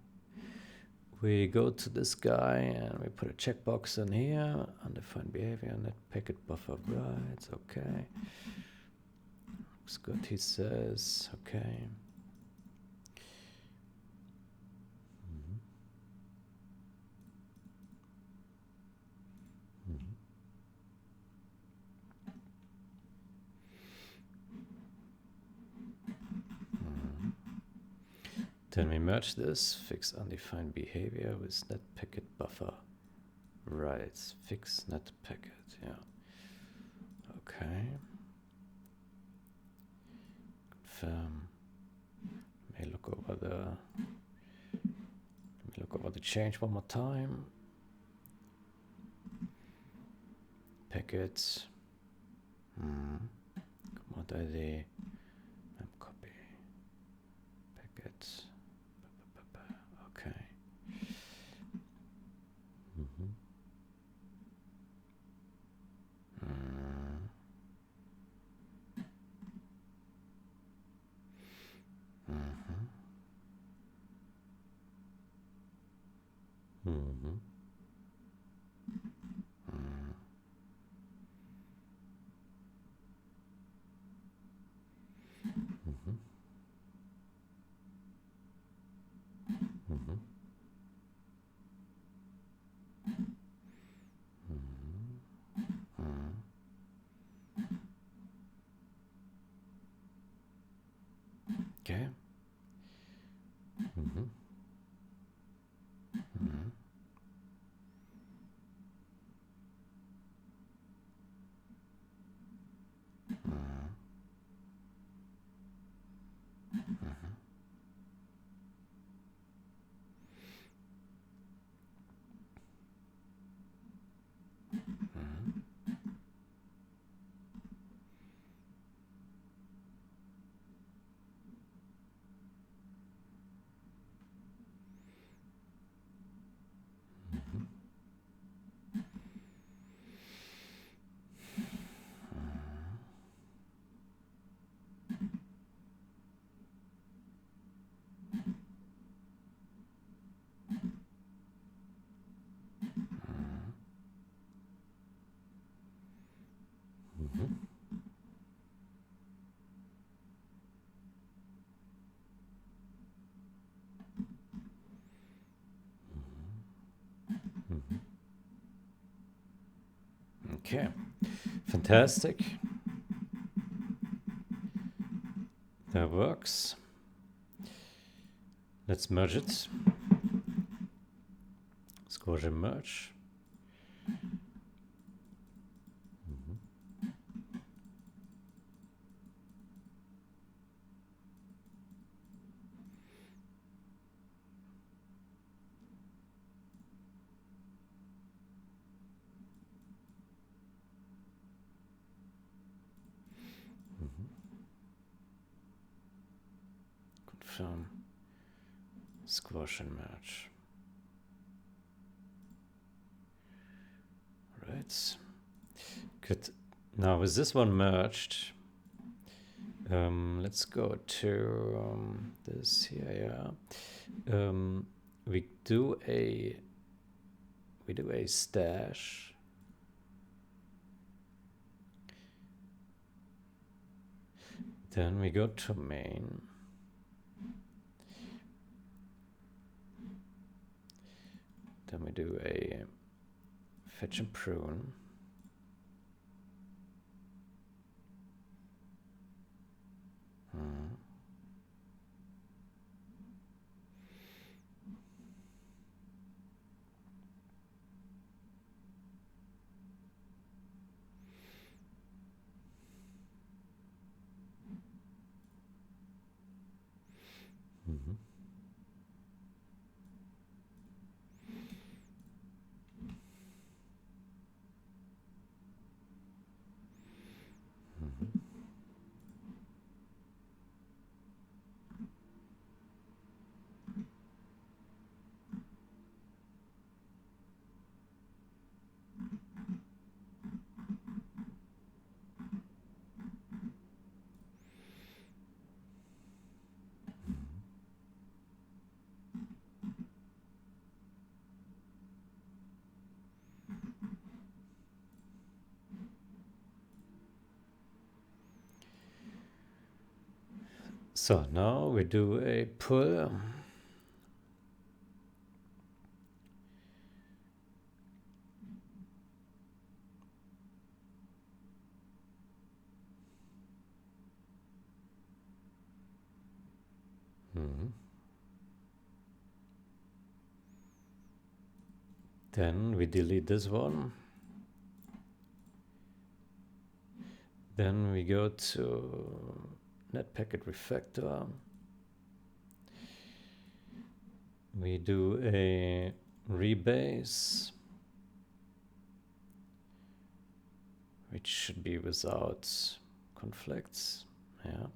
We go to this guy and we put a checkbox in here, undefined behavior, net packet buffer writes. Okay. Looks good, he says. Okay. Then we merge this, fix undefined behavior with net packet buffer. Right, fix net packet, yeah. Okay. Confirm. Let me look over the change one more time. Packets. Command ID. Map copy. Packets. Okay. Okay. Okay, fantastic. That works. Let's merge it. Squash and merge. Confirm. Squash and merge. Right. Good. Now with this one merged, let's go to this here. Yeah. We do a stash. Then we go to main. Then we do a fetch and prune. So now we do a pull. Then we delete this one. Then we go to net packet refactor. We do a rebase, which should be without conflicts. Yeah.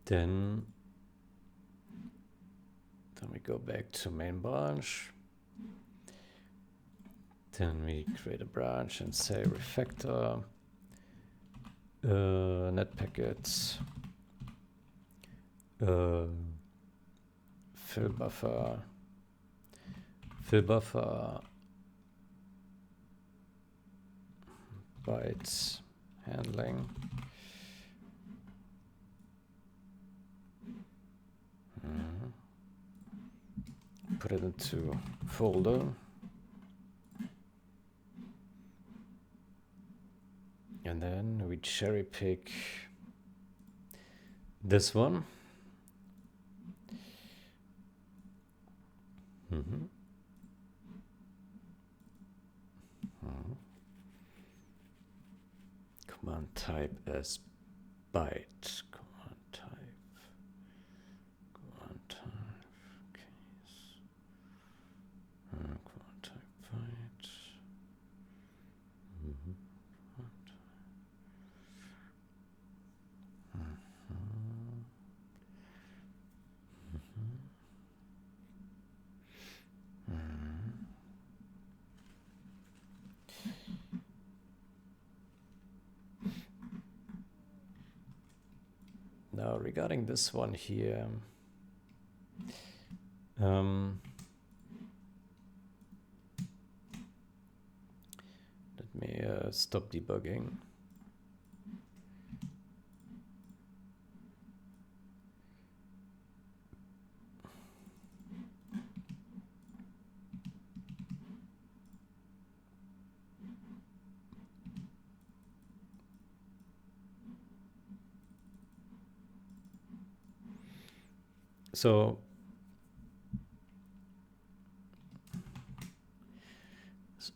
Then we go back to main branch. Then we create a branch and say refactor net packets fill buffer bytes handling. Put it into folder. And then we cherry pick this one. Command type as byte. Command type case. Command type byte. Now regarding this one here, let me stop debugging. So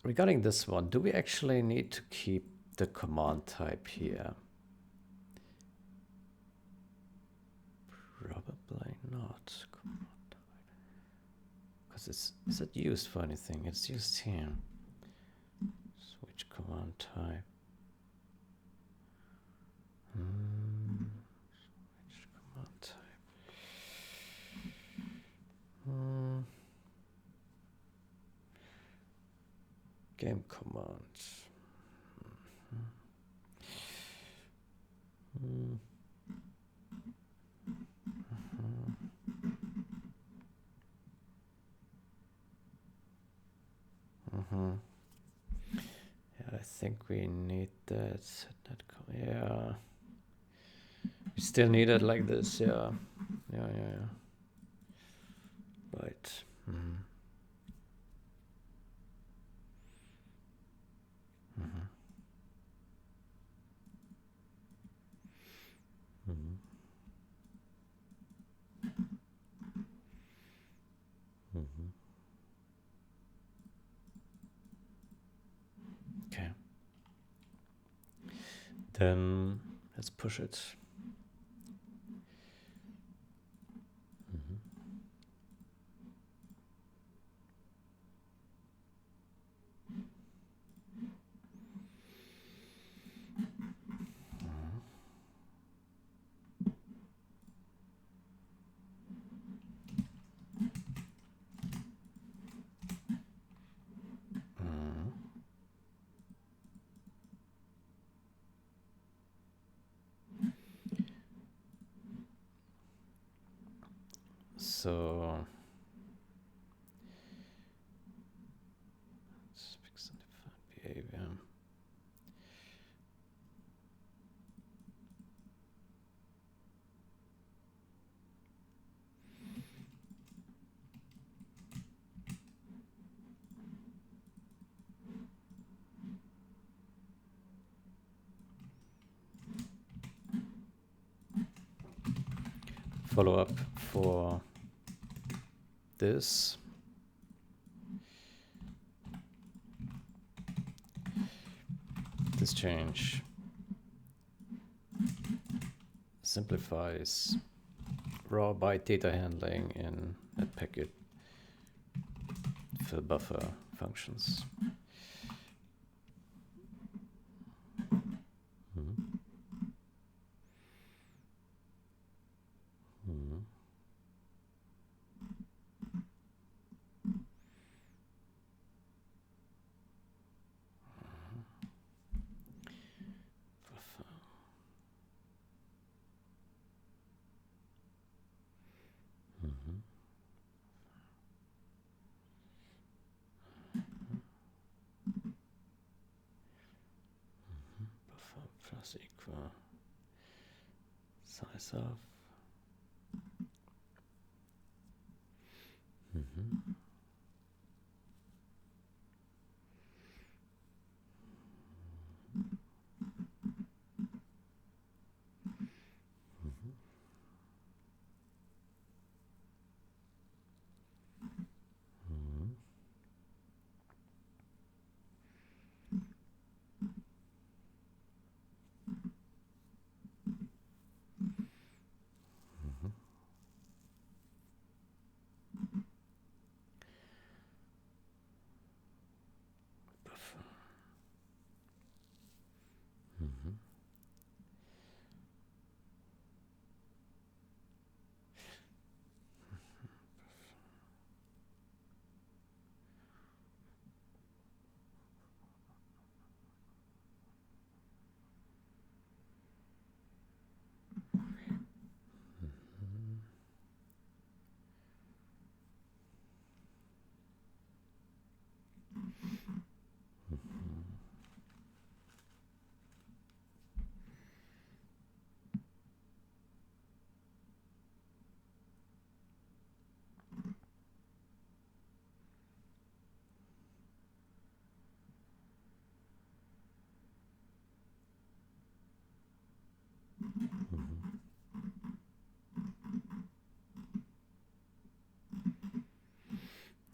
regarding this one, do we actually need to keep the command type here? Probably not. Because is it used for anything? It's used here. Switch command type. Switch command type. Game commands. Yeah, I think we need that. Yeah. We still need it like this, yeah. Yeah. Right. Okay. Then let's push it. So let's fix the defined behavior. Follow up for this. This change simplifies raw byte data handling in NetPacket fill buffer functions. Buffer plus equal size of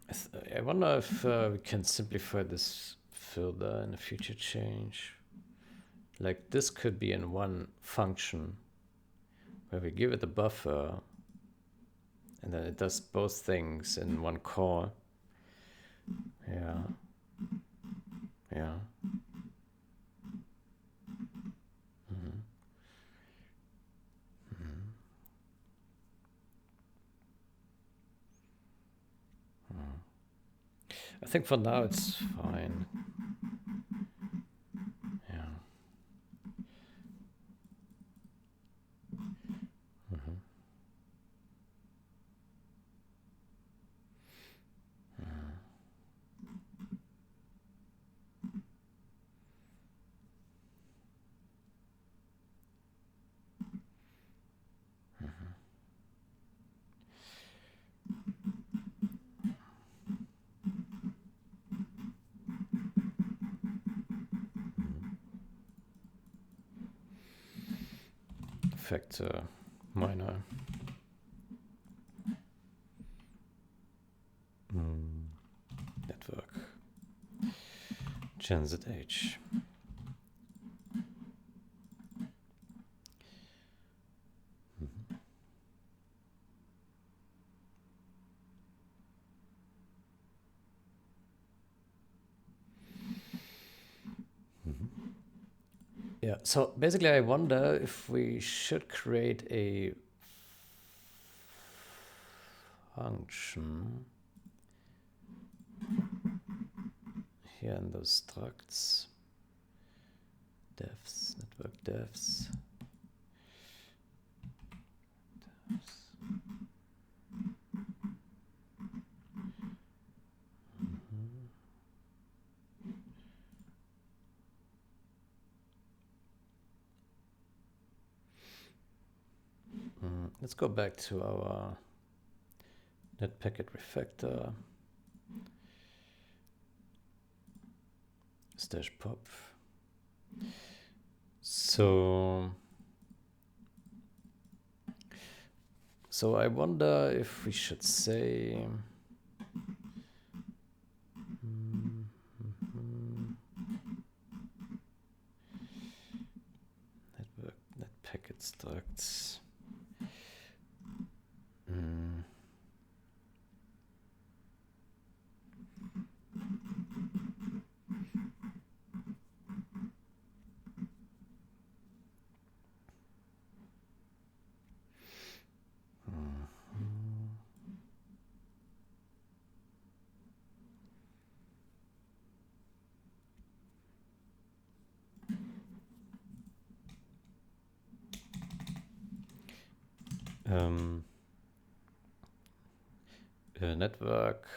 I wonder if we can simplify this further in a future change. Like this could be in one function where we give it a buffer and then it does both things in one call. Yeah. Yeah. Mm-hmm. Mm-hmm. I think for now it's fine. Yeah. Mm-hmm. Factor minor. Network. GenZH. Yeah, so basically I wonder if we should create a function here in those structs. Defs, network defs. Let's go back to our net packet refactor stash pop. So I wonder if we should say network net packet structs. Network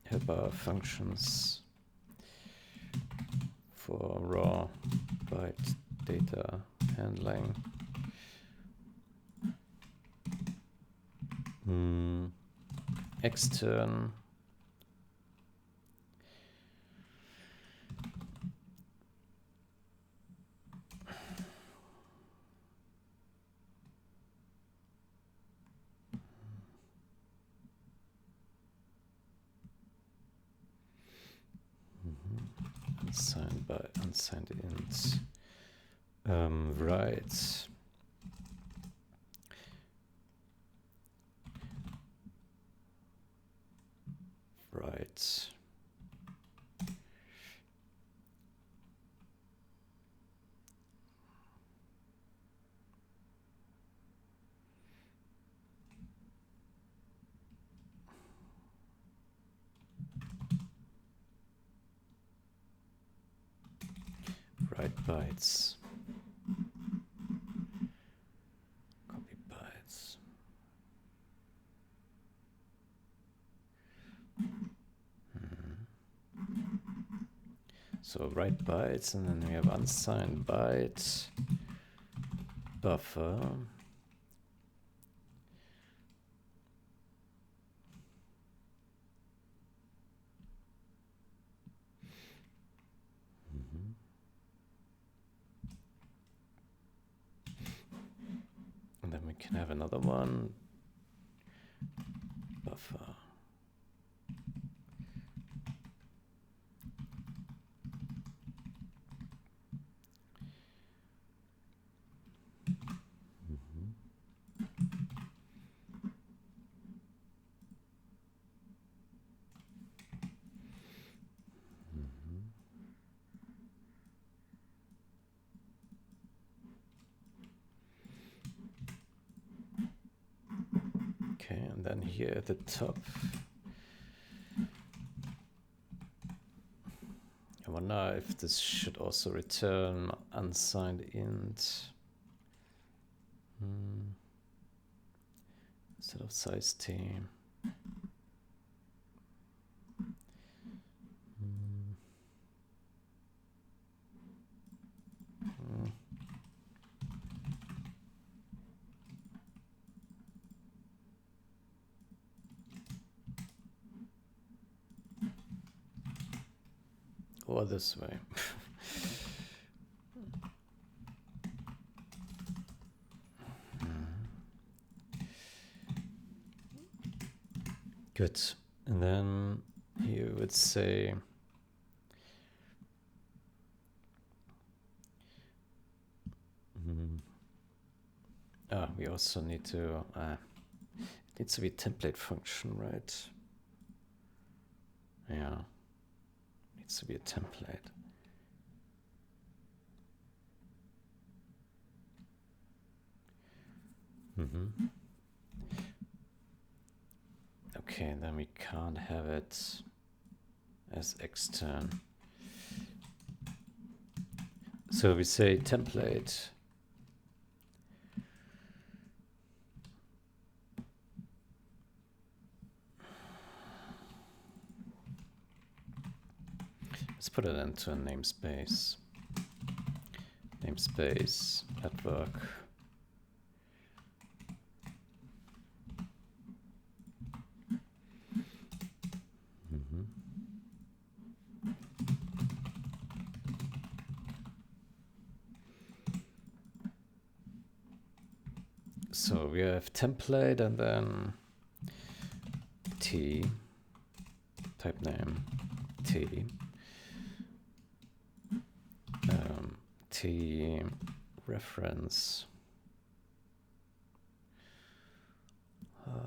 helper functions for raw byte data handling. Extern unsigned by unsigned int write write bytes, copy bytes. So write bytes, and then we have unsigned byte buffer. And then we can have another one, and then here at the top, I wonder if this should also return unsigned int instead of size t. Or this way. Good. And then you would say we also need to it needs to be template function, right? Yeah. Needs to be a template. Okay, then we can't have it as extern. So we say template. Let's put it into a namespace. Namespace network. So we have template and then T, type name T, T reference. Right.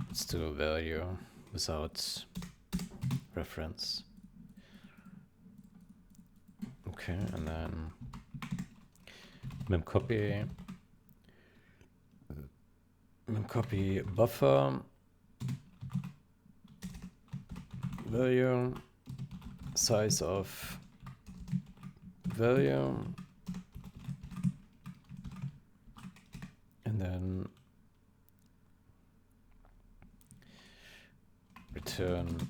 Let's do a value without reference. Okay, and then memcopy buffer value size of value, and then return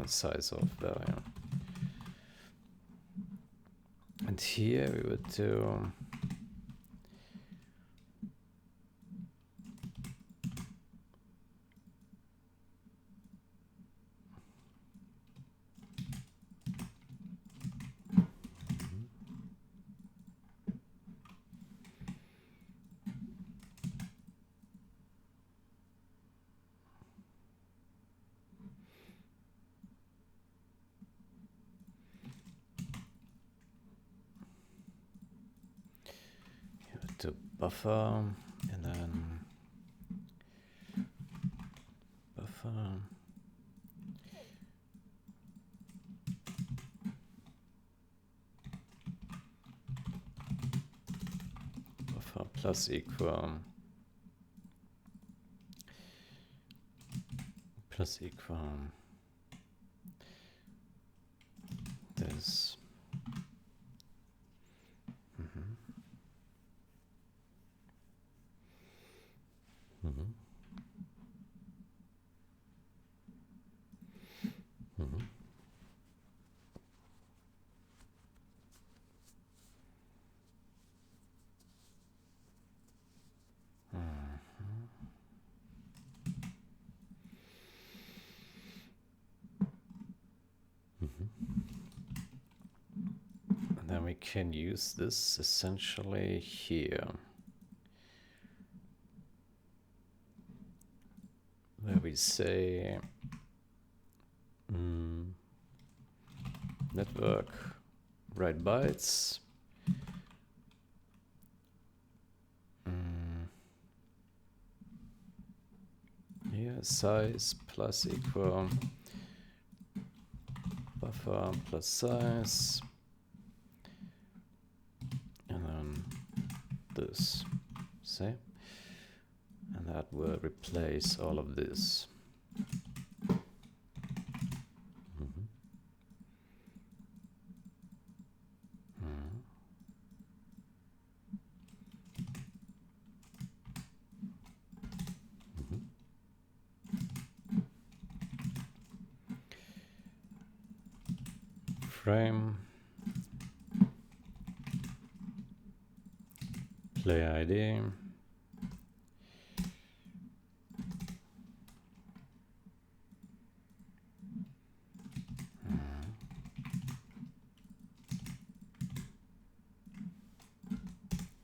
size of value. And here we would do buffer, and then buffer plus equal And then we can use this essentially here, where we say network write bytes here size plus equal buffer plus size, and then this, see, and that will replace all of this. Frame play ID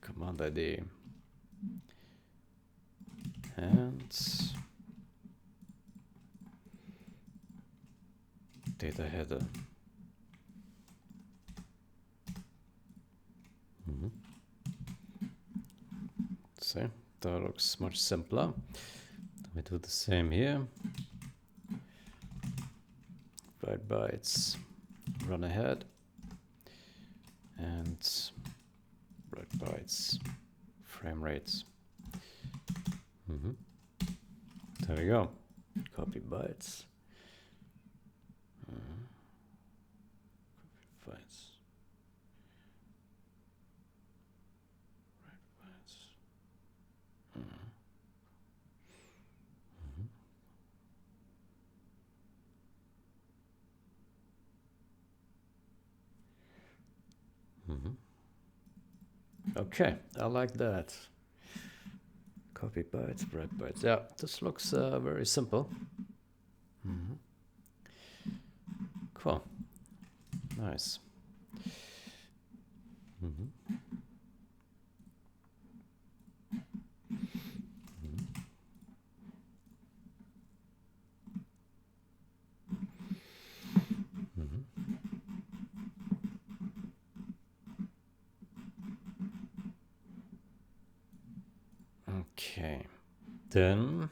command ID and data header. See, that looks much simpler. We do the same here. Write bytes, run ahead, and write bytes, frame rates. There we go. Copy bytes. Copy bytes. Okay, I like that. Copy bytes, write bytes. Yeah, this looks very simple. Cool. Nice. Okay, then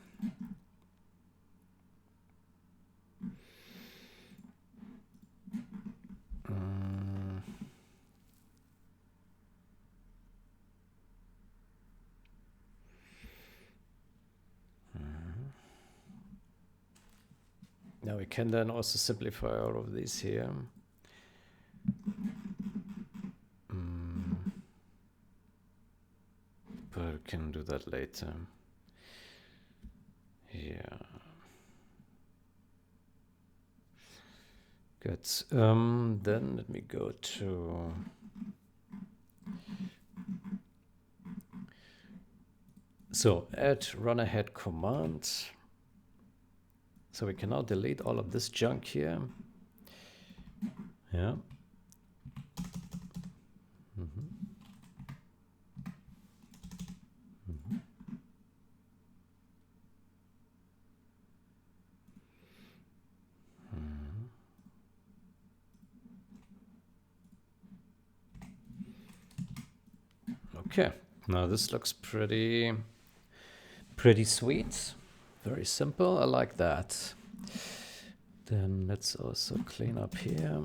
now we can then also simplify all of these here. But we can do that later. Yeah. Good. Then let me go to add run ahead command. So we can now delete all of this junk here. Yeah. Okay, now this looks pretty sweet. Very simple, I like that. Then let's also clean up here.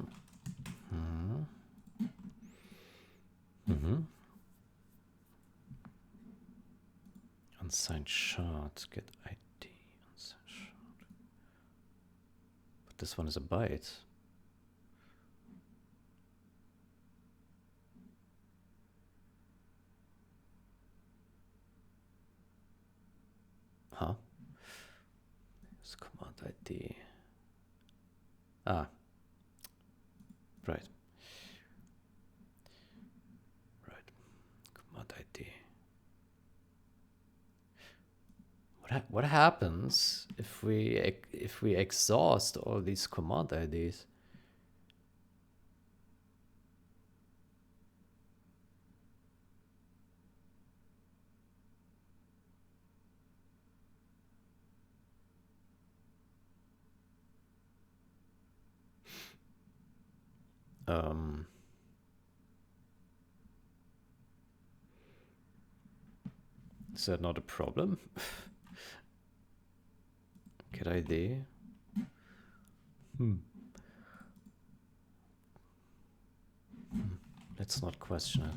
Unsigned shard, get ID, unsigned shard. But this one is a byte. Huh? It's command ID. Ah. Right. Right. Command ID. What happens if we exhaust all these command IDs? Is that not a problem? Get ID. Let's not question it.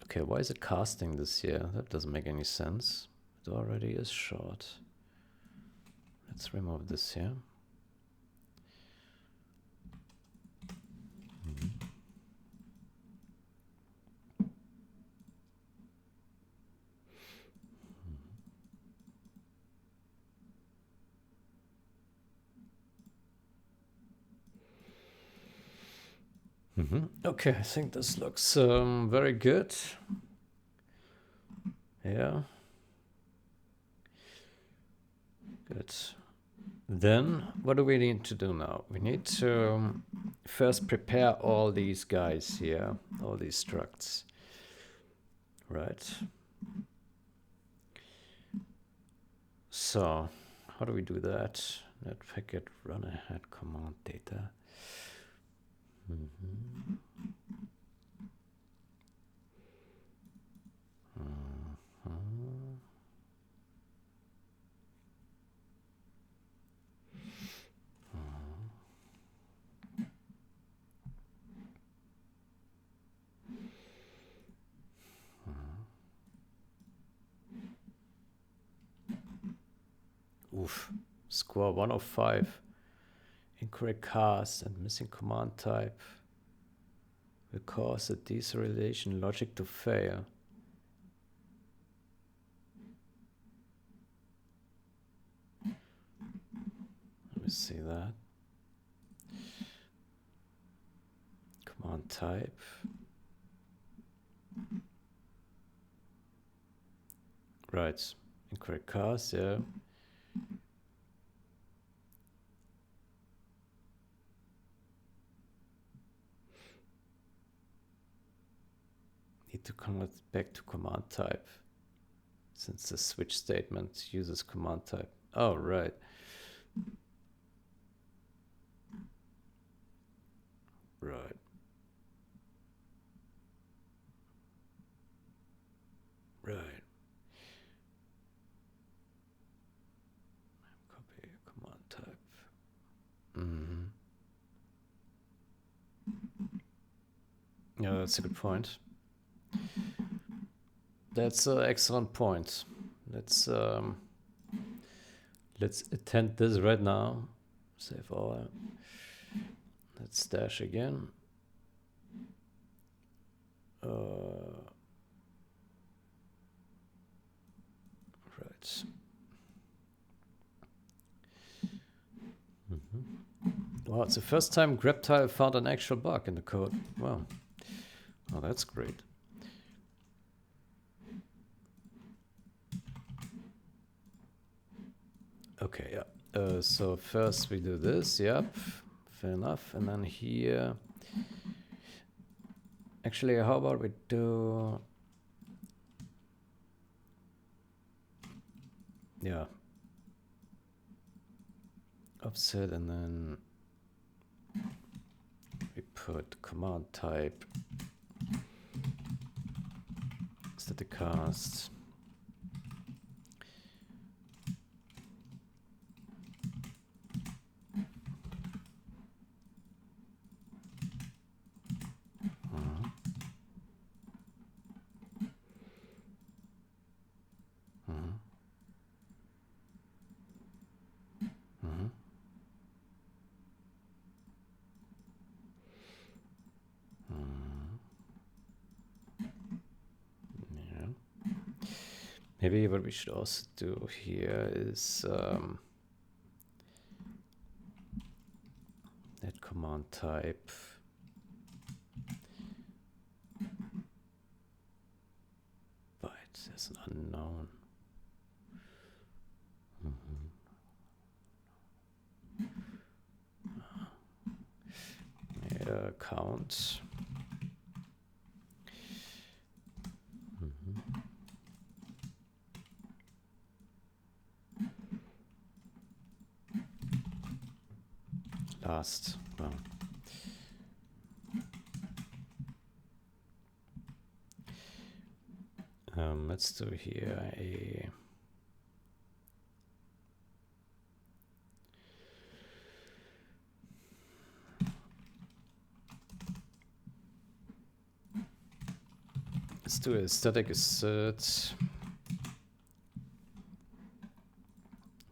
Okay, why is it casting this here? That doesn't make any sense. It already is short. Let's remove this here. Okay, I think this looks very good. Yeah. Good. Then what do we need to do now? We need to first prepare all these guys here, all these structs. Right. So how do we do that? Net packet run ahead command data. Oof. Score 1 of 5. Incorrect cast and missing command type will cause the deserialization logic to fail. Let me see that. Command type. Right. Incorrect cast, yeah. Need to convert back to command type since the switch statement uses command type. Oh, right. Right. Right. Copy command type. Yeah, that's a good point. That's an excellent point. Let's attend this right now. Save all. Let's dash again. Right. Wow, it's the first time greptile found an actual bug in the code. Wow. Oh, that's great. Okay, yeah. So first we do this, yep. Fair enough. And then here... Actually, how about we do... Yeah. Offset and then... We put command type... Static cast... Yeah. Maybe what we should also do here is that command type. Byte as an unknown. Count. Last. Well. Let's do here a static assert.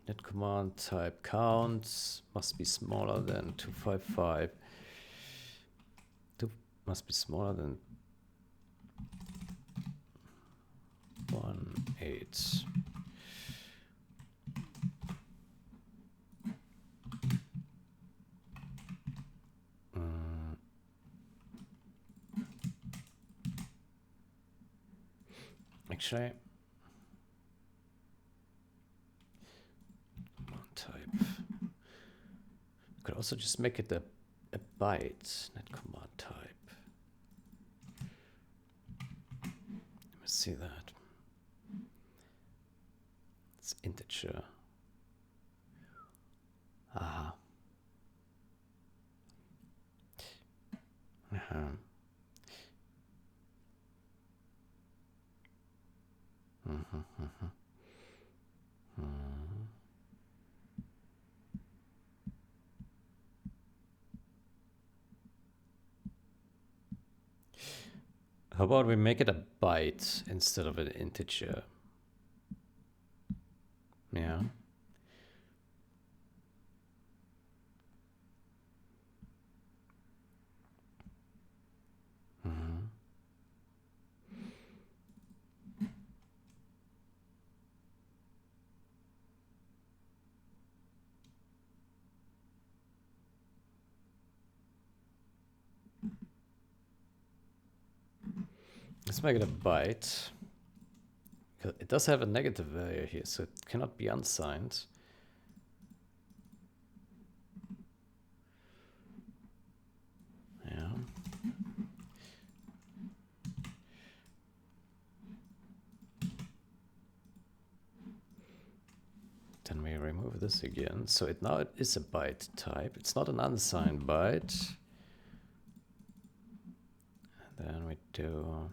That command type count must be smaller than 255. Must be smaller than 18. Actually, command type. Could also just make it a byte, not command type. Let me see that. It's integer. Aha. How about we make it a byte instead of an integer? Yeah. Let's make it a byte. It does have a negative value here, so it cannot be unsigned. Yeah. Then we remove this again. So now it is a byte type. It's not an unsigned byte. And then we do.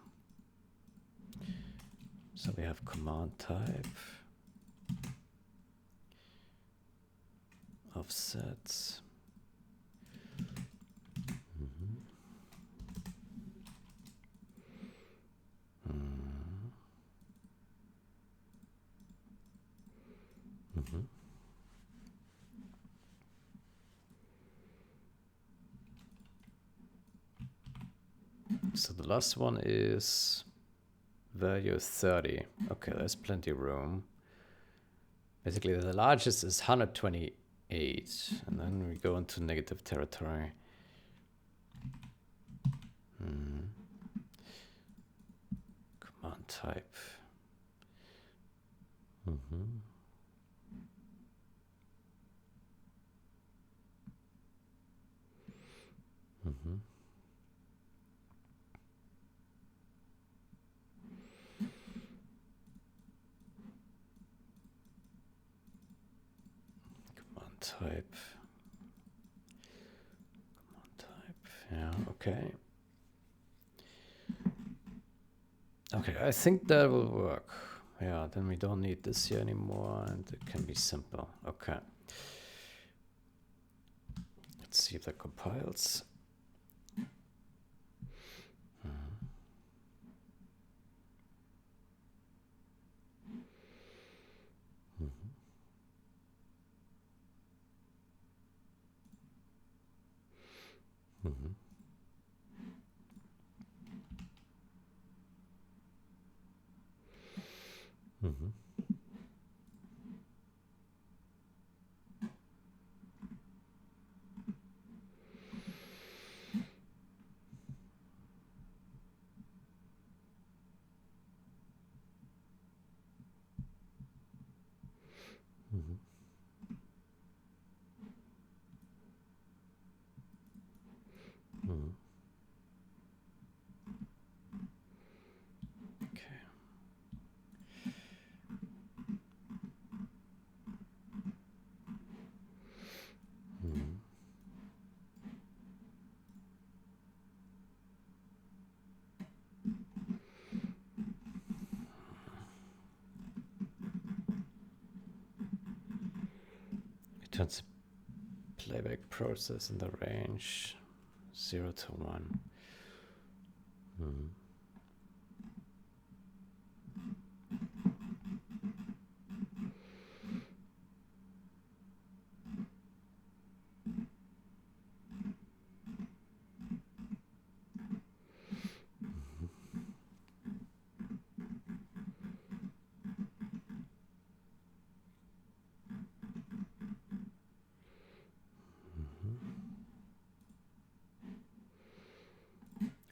So we have command type, offsets. So the last one is value 30. Okay, there's plenty of room. Basically, the largest is 128, and then we go into negative territory. Command type. Type. Command type. Yeah, okay. Okay, I think that will work. Yeah, then we don't need this here anymore, and it can be simple. Okay. Let's see if that compiles. Mm-hmm. Mm-hmm. Mm-hmm. Okay. Mm-hmm. It turns the playback process in the range 0 to 1. Mm-hmm.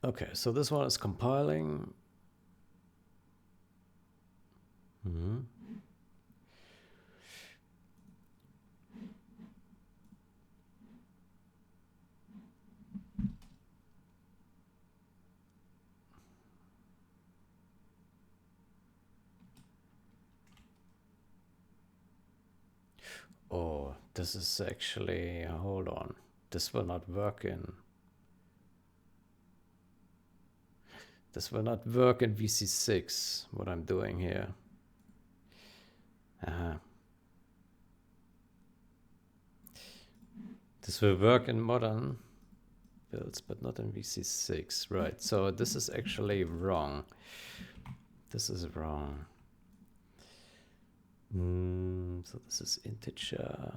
Okay, so this one is compiling. Mm-hmm. Oh, this is actually, hold on. This will not work in. This will not work in VC6, what I'm doing here. This will work in modern builds, but not in VC6. Right, so this is actually wrong. This is wrong. So this is integer.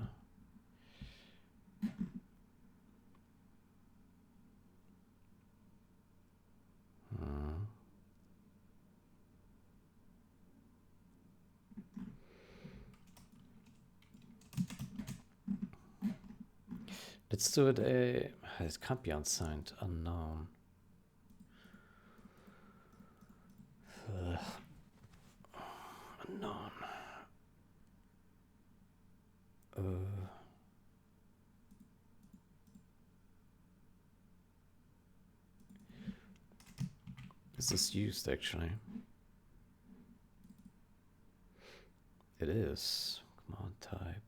Let's do it a. It can't be unsigned. Unknown. Unknown. This is used actually. It is. Command type.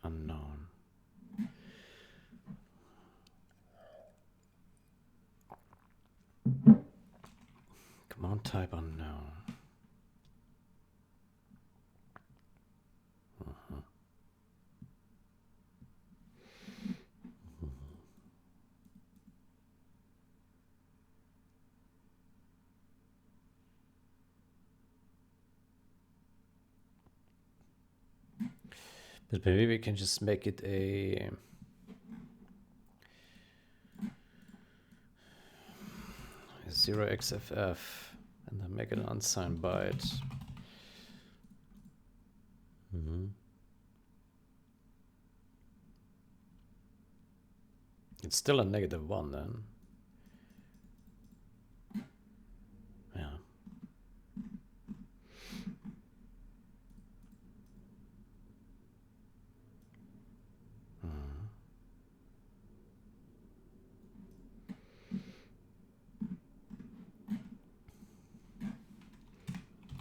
Unknown. Command type unknown. But maybe we can just make it a 0xff and then make it an unsigned byte. It's still a -1 then. Yeah.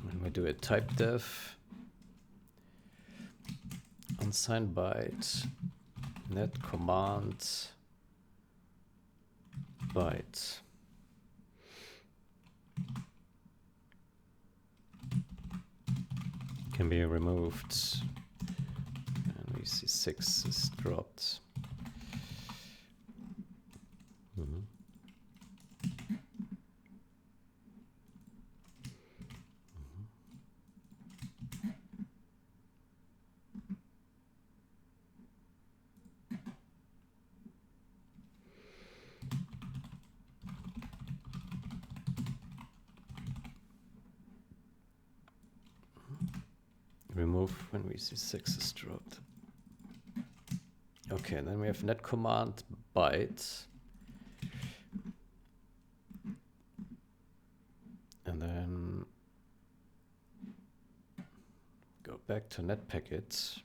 When we do a type def, unsigned byte, net command byte. Can be removed. And we see 6 is dropped. remove when we see 6 is dropped. Okay, and then we have net command byte. And then go back to net packets.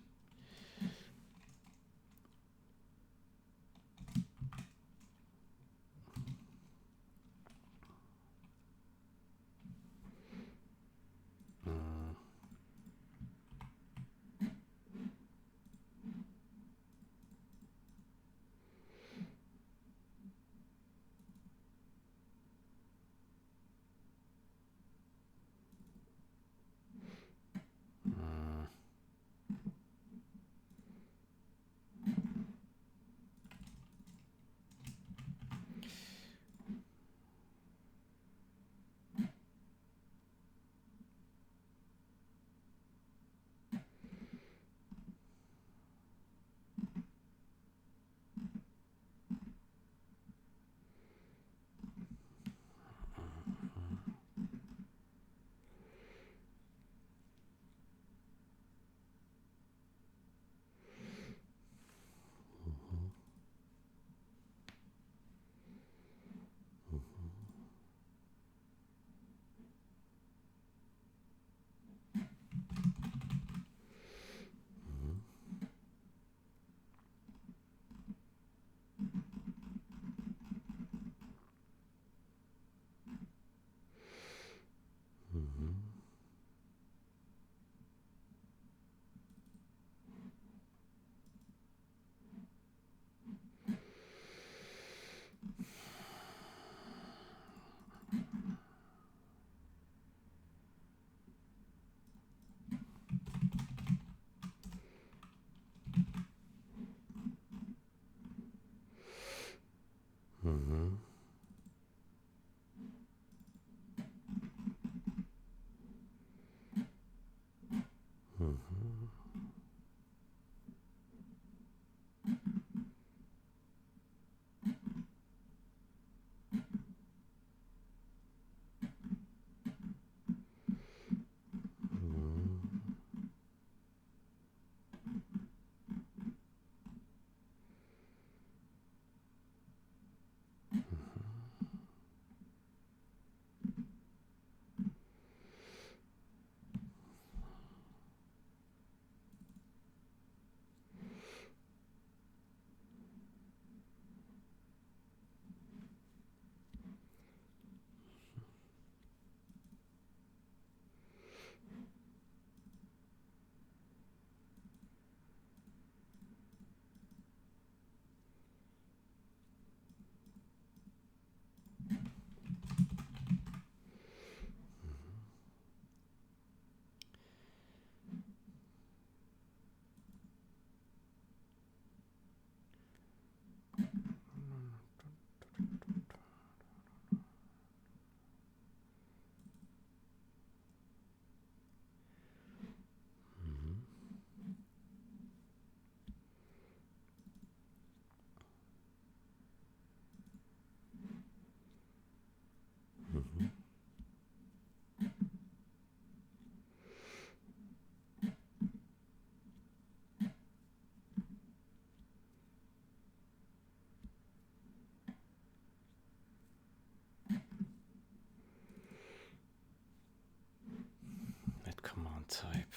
Net command type.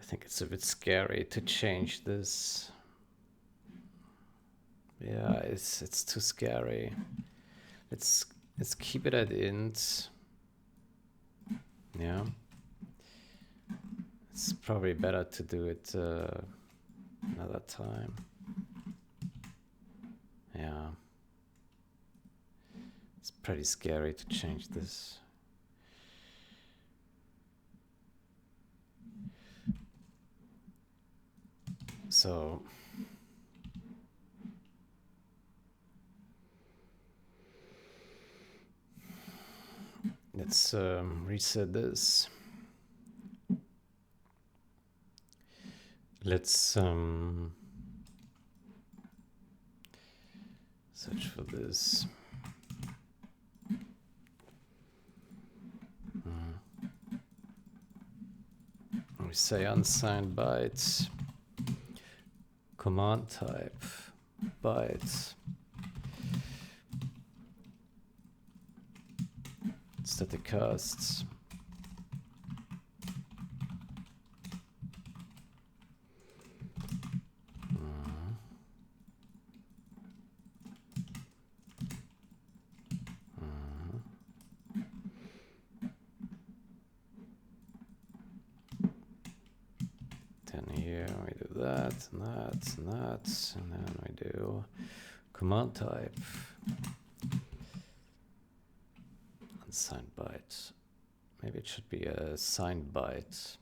I think it's a bit scary to change this. Yeah, it's too scary. Let's keep it at int. Yeah. It's probably better to do it another time. Yeah. It's pretty scary to change this. So Let's reset this. Let's search for this. We say unsigned bytes, command type, bytes, static casts. Here we do that, and that, and that, and then we do command type, unsigned byte. Maybe it should be a signed byte.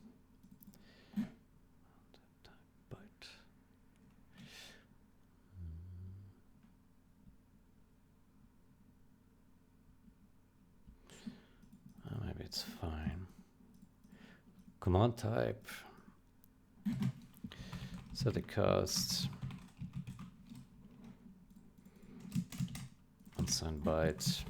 Byte. Maybe it's fine. Command type. Static cast, unsigned byte.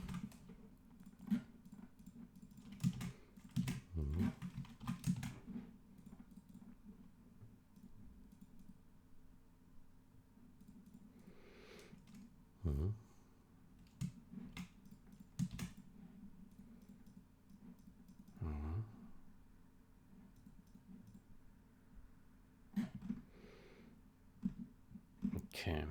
Okay.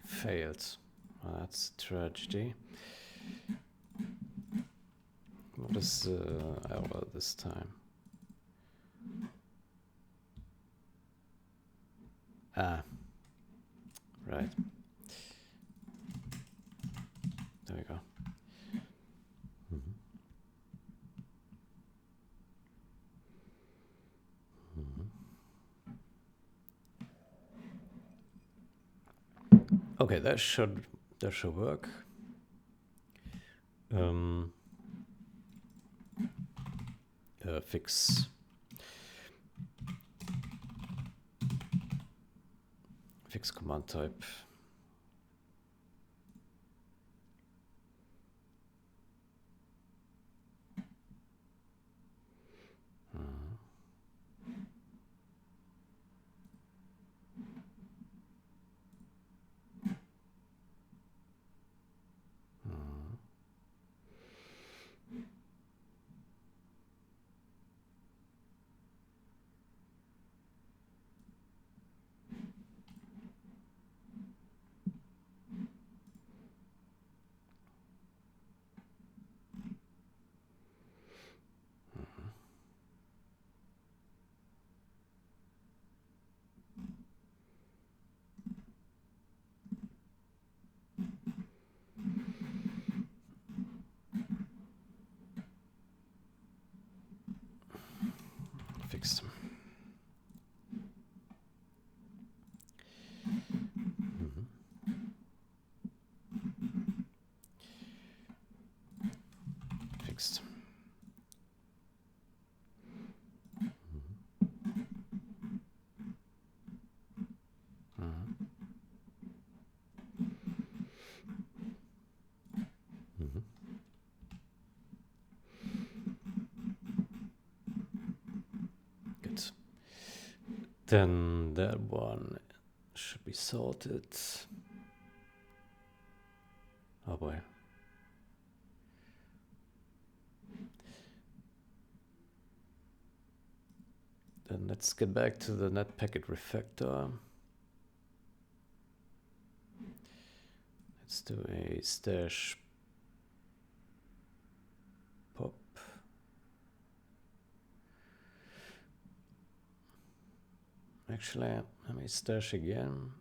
Failed. Well, that's a tragedy. What is the error this time? Ah, right. There we go. Okay, that should work. Fix command type. Fixed. Fixed. Then that one should be sorted. Oh boy. Then let's get back to the net packet refactor. Let's do a stash pop. Actually, let me stash again.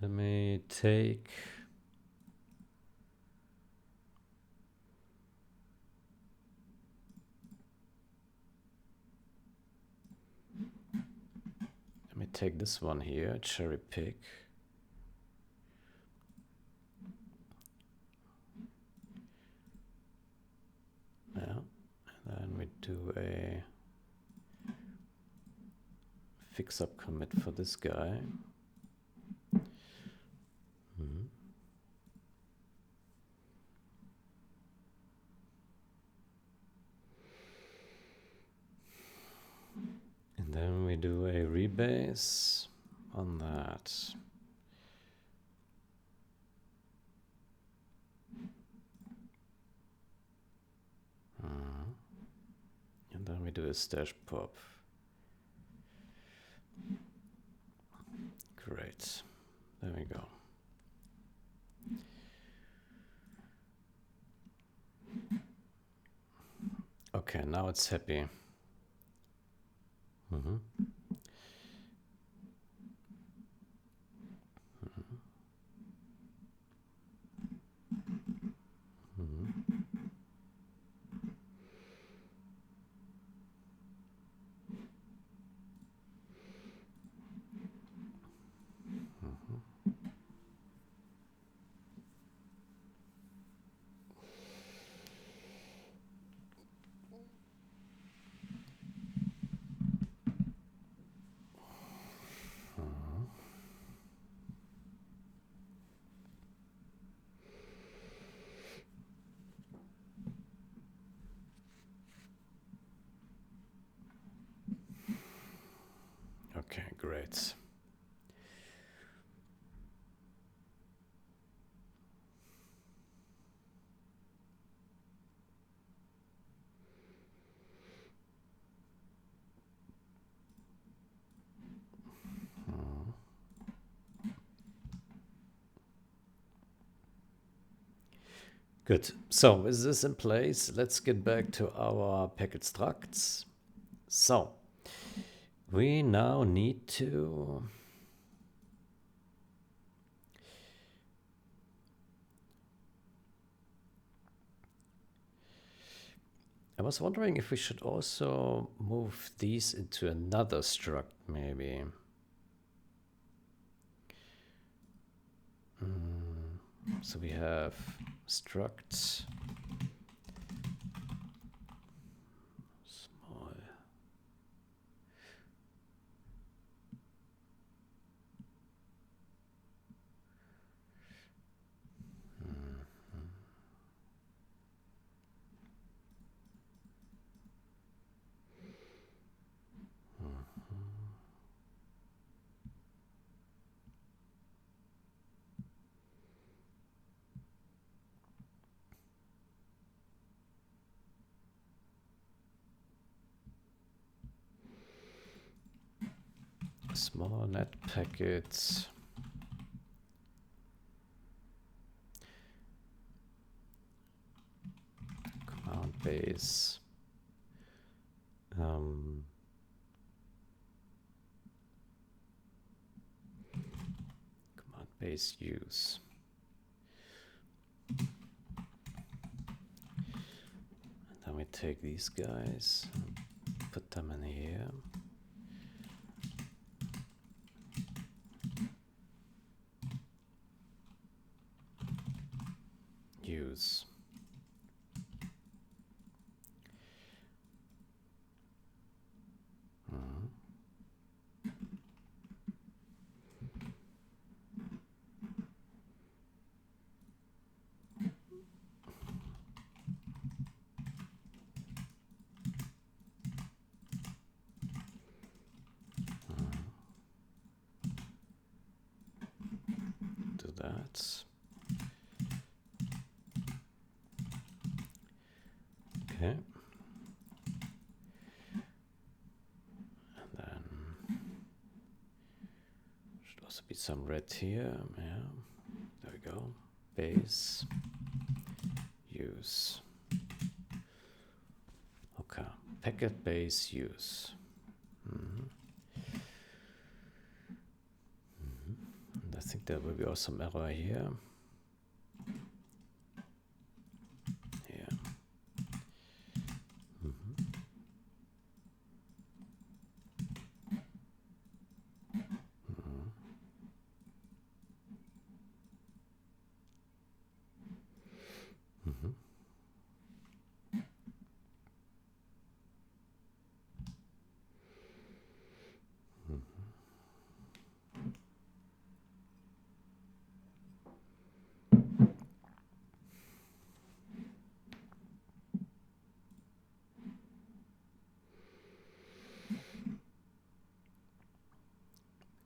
Let me take this one here, cherry pick. Yeah, and then we do a fix up commit for this guy. And then we do a rebase on that. And then we do a stash pop. Great. There we go. Okay, now it's happy. Okay, great. Good. So with this in place, let's get back to our packet structs. So we now need to I was wondering if we should also move these into another struct, maybe. So we have struct small. Small net packets. Command base. Command base use. And then we take these guys, put them in here. Use. that. Okay. And then should also be some red here. Yeah. There we go. Base. Use. Okay. Packet base use. And I think there will be also some error here. Yeah.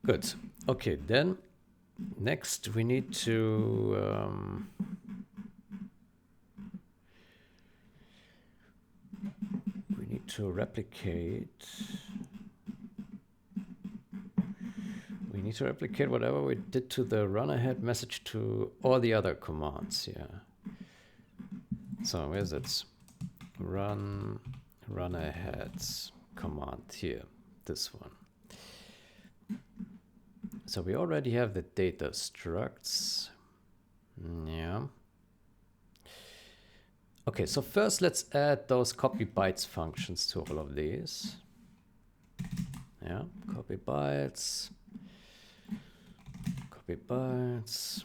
Good. Okay, then next we need to replicate. We need to replicate whatever we did to the run ahead message to all the other commands. Yeah. So where's it? Run ahead command here. This one. So we already have the data structs. Yeah. Okay, so first let's add those copy bytes functions to all of these. Yeah, copy bytes. Copy bytes.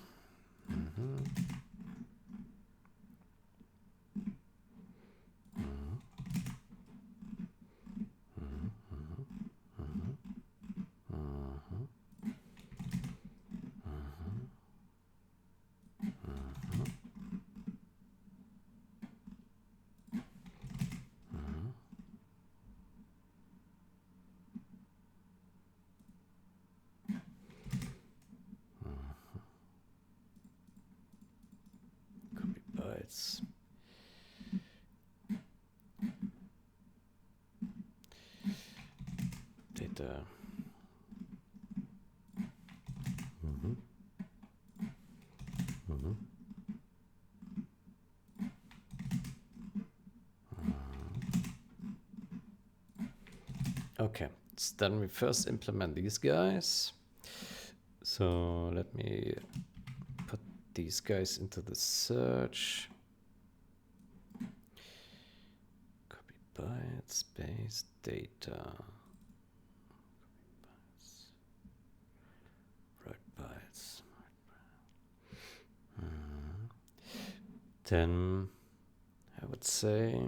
Copy bytes. Data. Okay, so then we first implement these guys. So let me put these guys into the search. Copy bytes, base data. Write bytes. Then I would say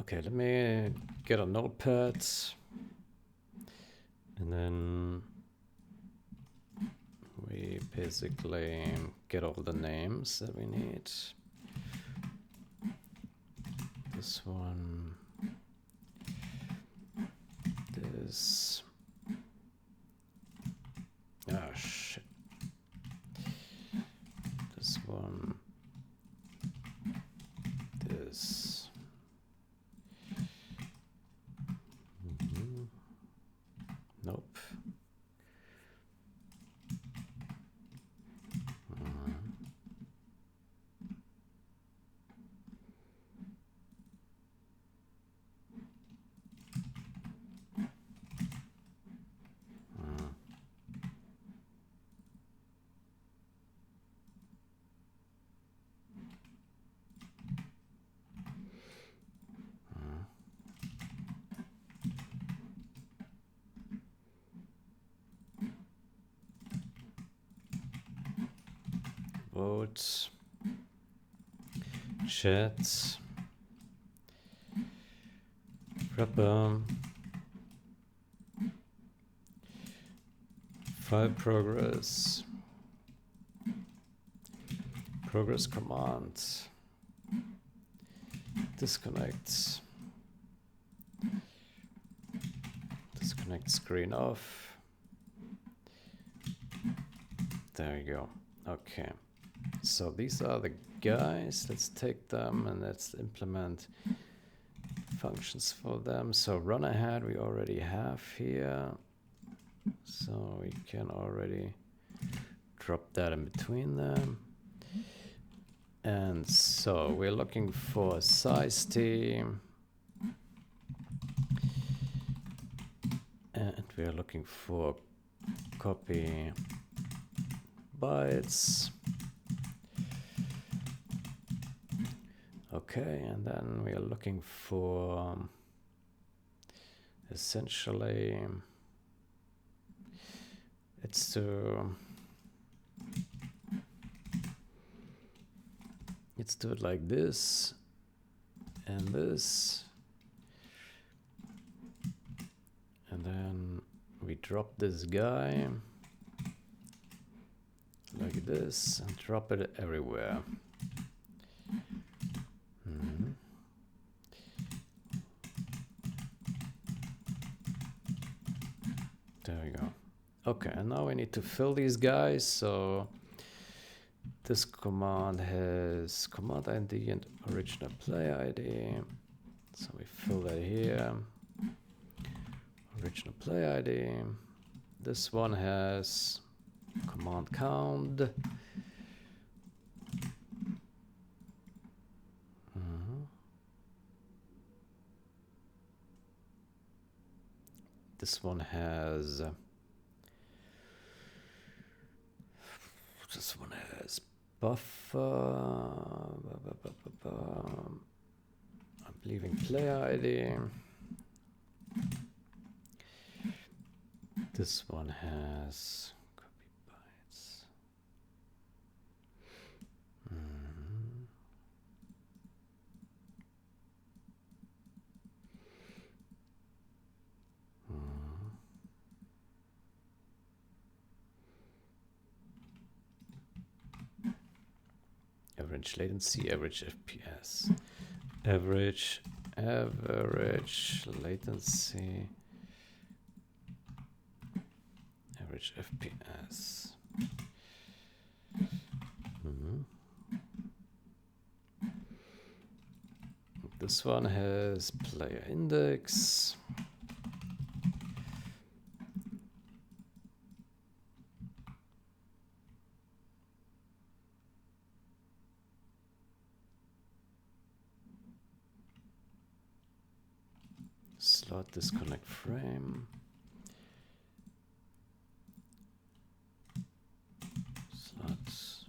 okay, let me get a notepad and then we basically get all the names that we need. This one, this, ah shit, this one, this, nope. Vote, chat, wrapper, File progress. Progress command. Disconnect. Disconnect screen off. There you go. Okay. So these are the guys. Let's take them and let's implement functions for them. So run ahead we already have here. So we can already drop that in between them. And so we're looking for size team. And we're looking for copy bytes. Okay, and then we are looking for essentially let's do it like this and this, and then we drop this guy like this and drop it everywhere. There we go. Okay, and now we need to fill these guys. So this command has command ID and original player ID. So we fill that here. Original player ID. This one has command count. This one has buffer. I'm leaving player ID. This one has copy bytes. Average latency, average FPS, average latency, average FPS. This one has player index. Slot disconnect frame. Slots.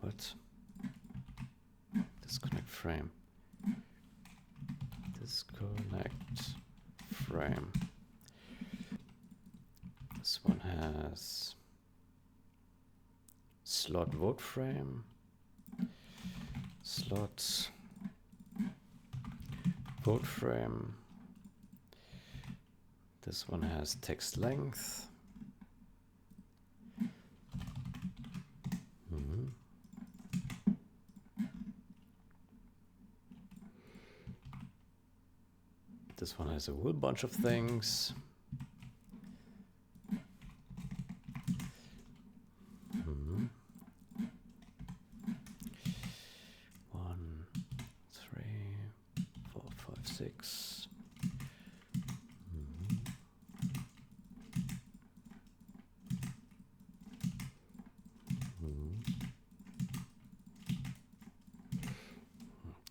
What? Disconnect frame. Disconnect frame. This one has slot vote frame. Slot vote frame. This one has text length. This one has a whole bunch of things. One, three, four, five, six.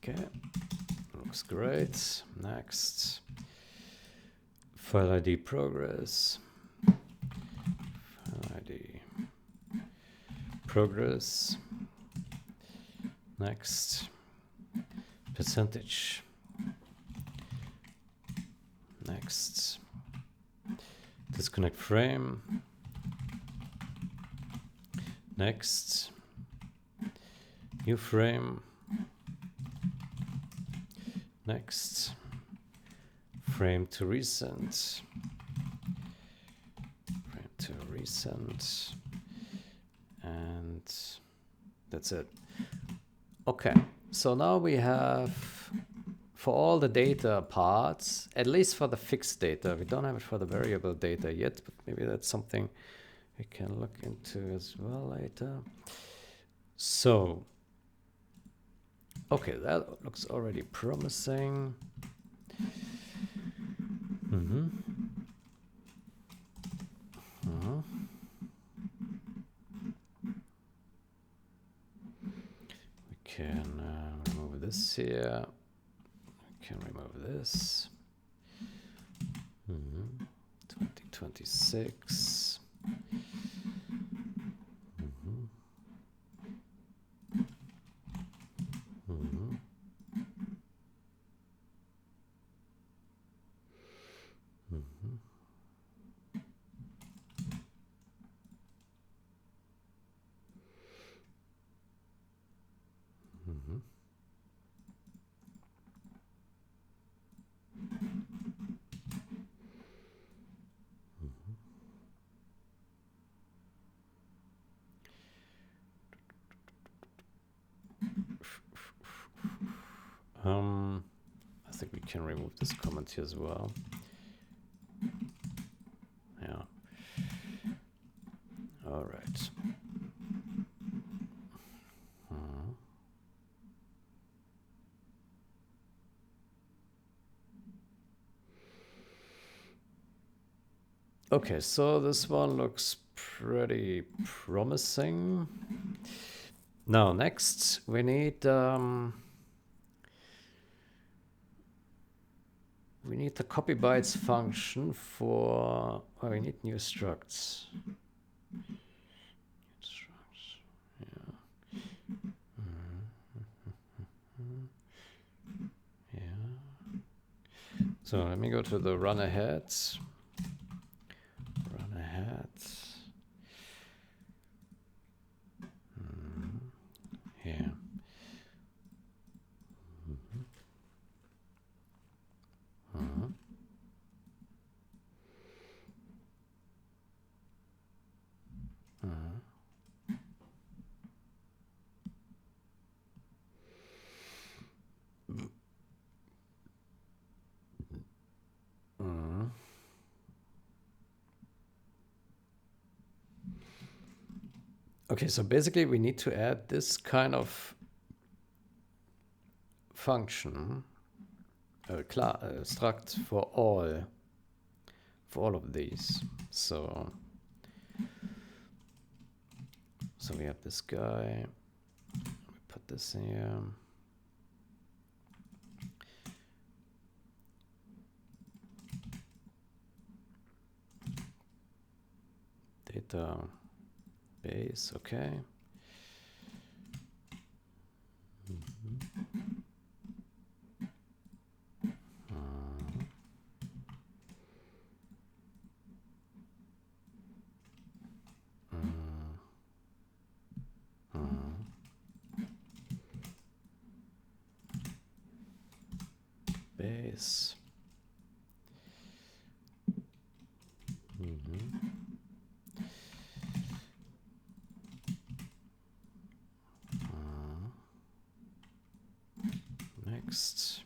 Okay, looks great. Next, file ID progress. File ID progress. Next, percentage. Next, disconnect frame. Next, new frame. Next, frame to recent. recent, and that's it. Okay, so now we have, for all the data parts, at least for the fixed data, we don't have it for the variable data yet, but maybe that's something we can look into as well later. So, okay, that looks already promising. We can remove this here. We can remove this. 2026. I think we can remove this comment here as well. Yeah. All right. Okay, so this one looks pretty promising. Now, next we need the copy bytes function for. Oh, we need new structs. So let me go to the run ahead. Run ahead. Here. Okay, so basically we need to add this kind of function, struct for all of these. So we have this guy. We put this in here. Data base, okay. Base. Next.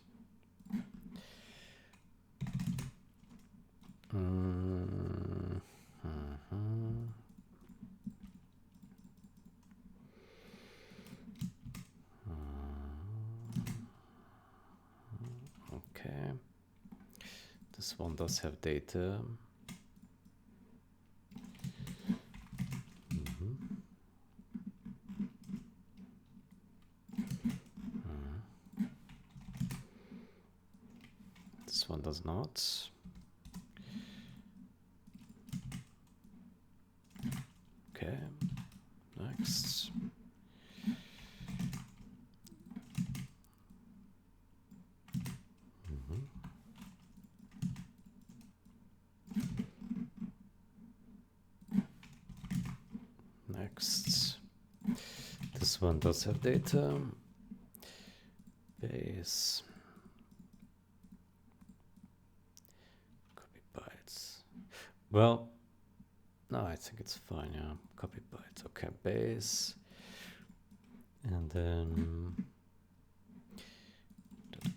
Okay. This one does have data. This one does not. Okay, next. Next. This one does have data. Base. Copy bytes. Well, No, I think it's fine, yeah. Copy bytes. Okay, base. And then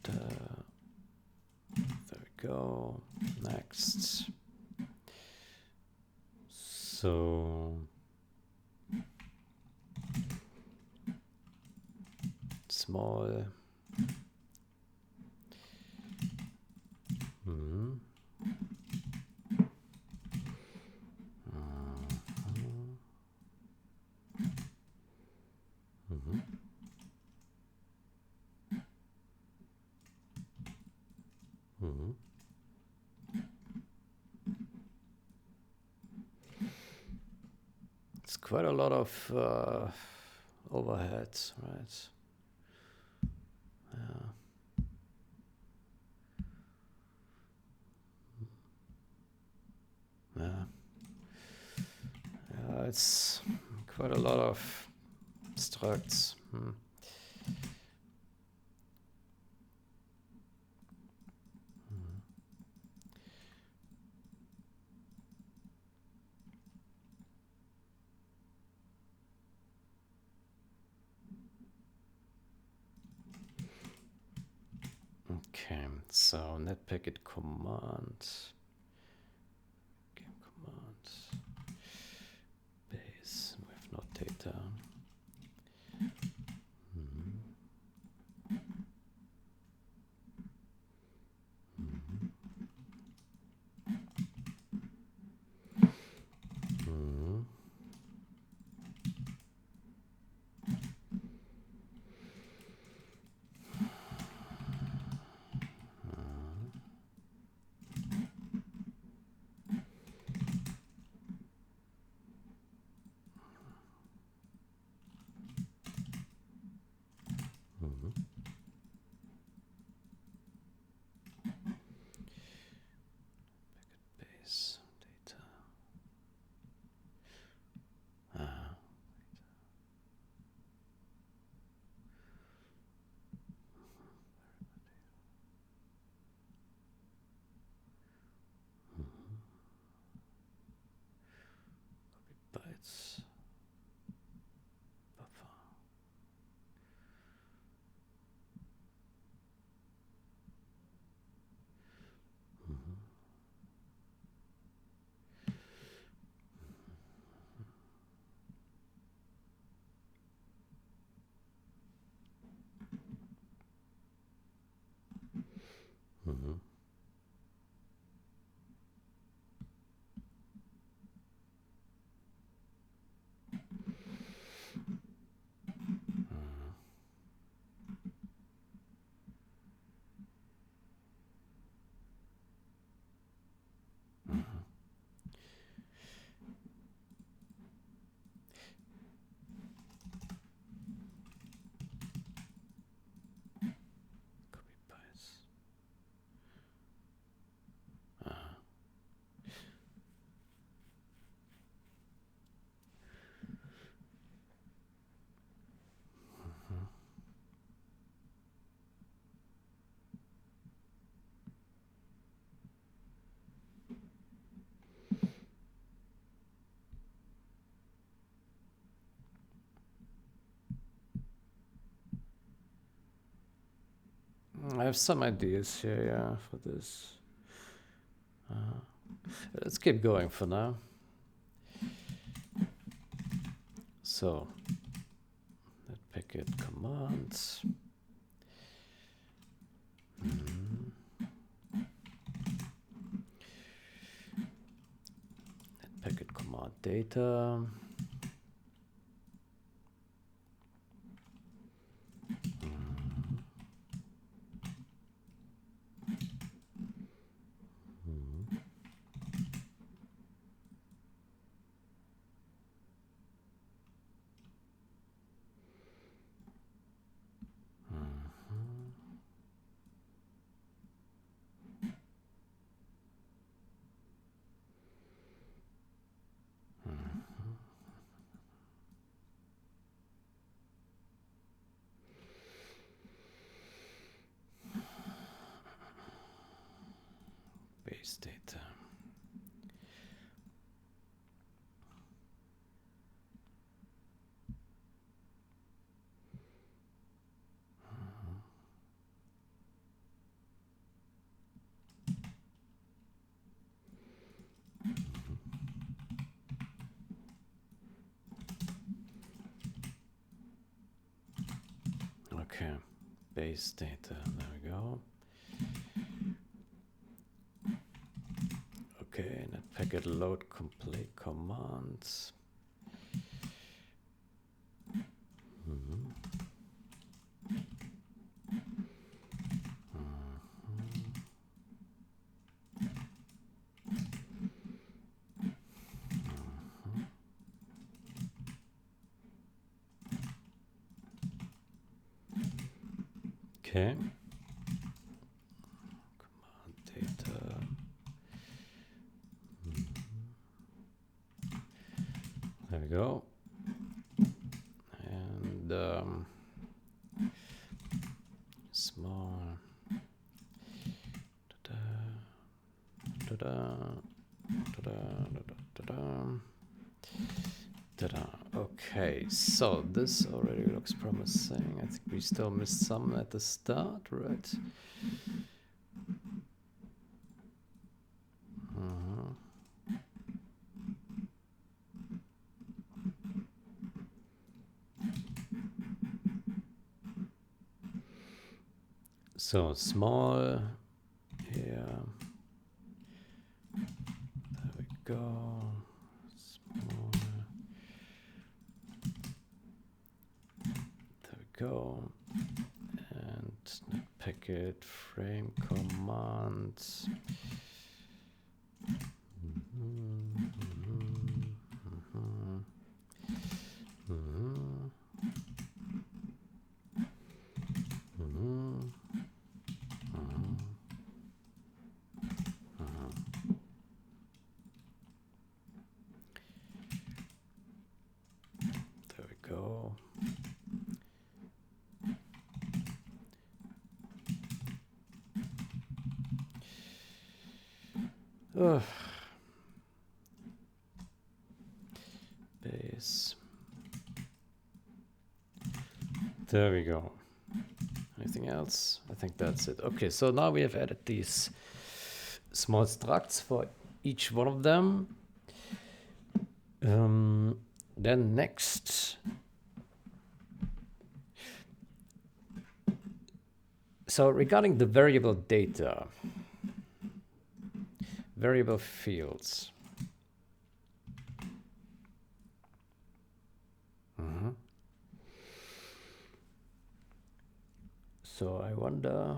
there we go. Next. So small. Mm-hmm. Mm-hmm. Mm-hmm. It's quite a lot of overheads, right? Yeah. Yeah. Yeah, it's quite a lot of structs. Okay, so net packet command. Game command. Base with no data. Base data. Bytes. Buffer. Copy bytes. I have some ideas here, yeah, for this. Let's keep going for now. So, net packet commands. Net packet command data. Base data. Okay, base data, there we go. Okay, net packet load complete commands. Okay. Command data. There we go. And small. Okay, so this already looks promising. I think we still missed some at the start, right? So small here. There we go. Small. There we go. And net packet frame commands. There we go. Ugh. Base. There we go. Anything else? I think that's it. Okay, so now we have added these small structs for each one of them. Then next, so regarding the variable data, variable fields. So I wonder,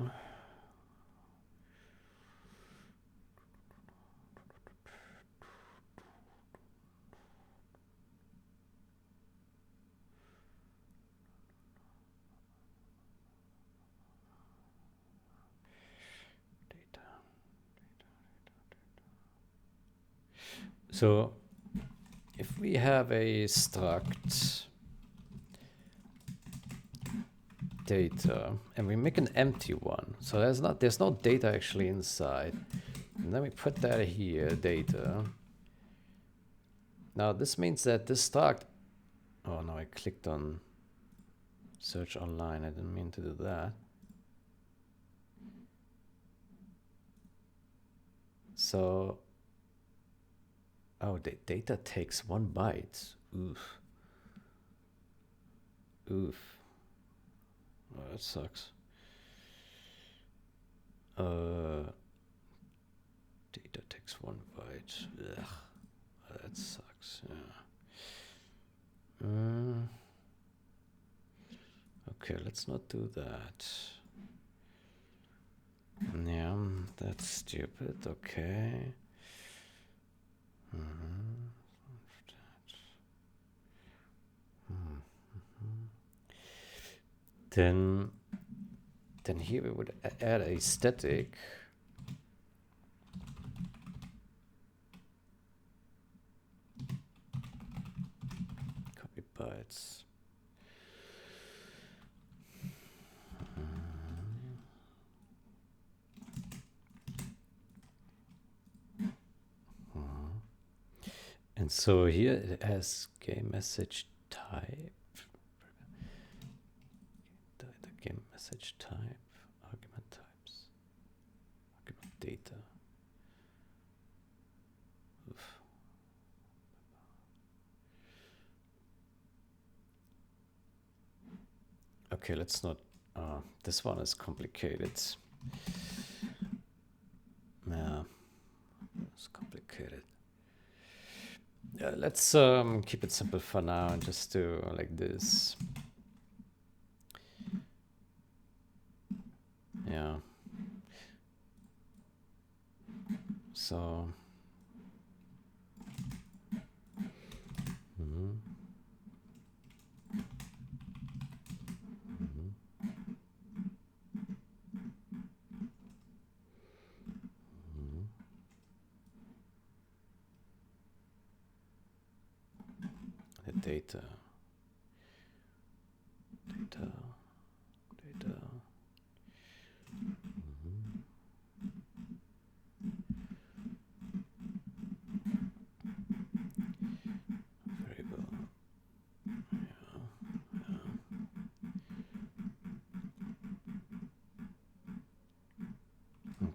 so if we have a struct data and we make an empty one, so there's no data actually inside, and then we put that here, data. Now this means that this struct, oh no, I clicked on search online, I didn't mean to do that. So, oh, the data takes 1 byte. Oof. Oof. Oh, that sucks. Data takes 1 byte. Ugh. That sucks. Yeah. Okay, let's not do that. Yeah, that's stupid. Okay. Then here we would add a static. Copy bytes. And so here it has game message type. The game message type, argument types, argument data. Oof. Okay, let's not. This one is complicated. Yeah, it's complicated. Yeah, let's keep it simple for now and just do like this. Yeah. So. The data. Variable.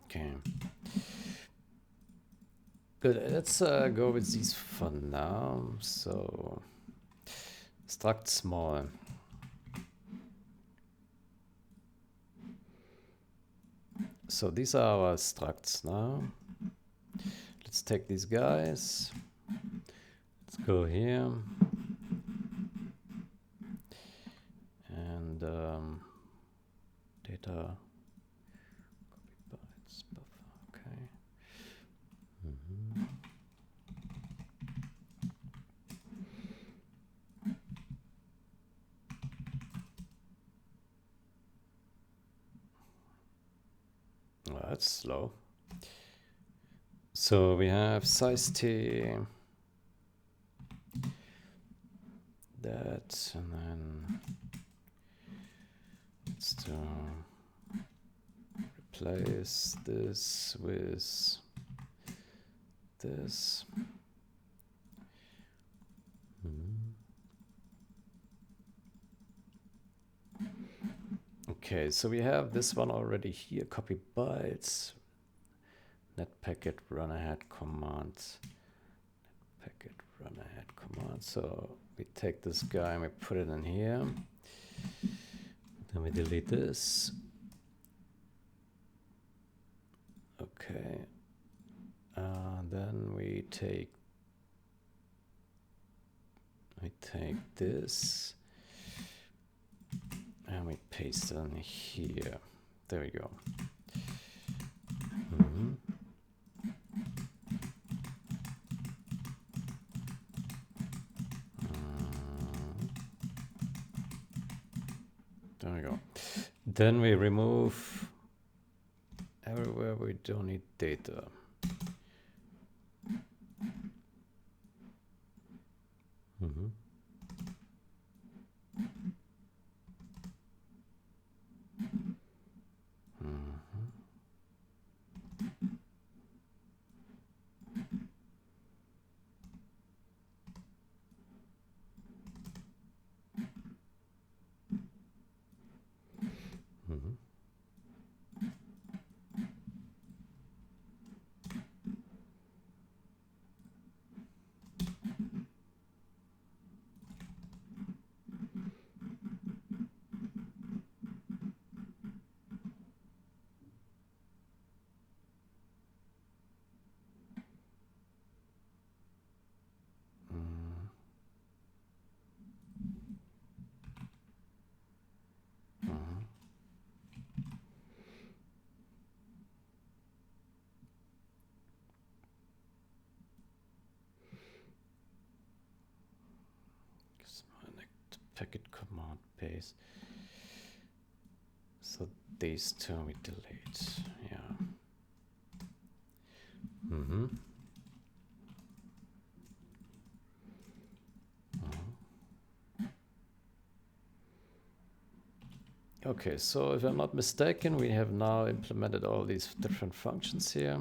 Okay. Good. Let's go with these for now. So, struct small. So these are our structs now. Let's take these guys. Let's go here. And data. Copy bytes buffer. Okay. Well, that's slow. So we have size t, that, and then let's do replace this with this. Okay, so we have this one already here, copy bytes, net packet run ahead command, net packet run ahead command. So we take this guy and we put it in here. Then we delete this. Okay. Then we take this and we paste it in here. There we go. There we go. Then we remove everywhere we don't need data. Packet command base. So these two we delete. Yeah. Okay, so if I'm not mistaken, we have now implemented all these different functions here.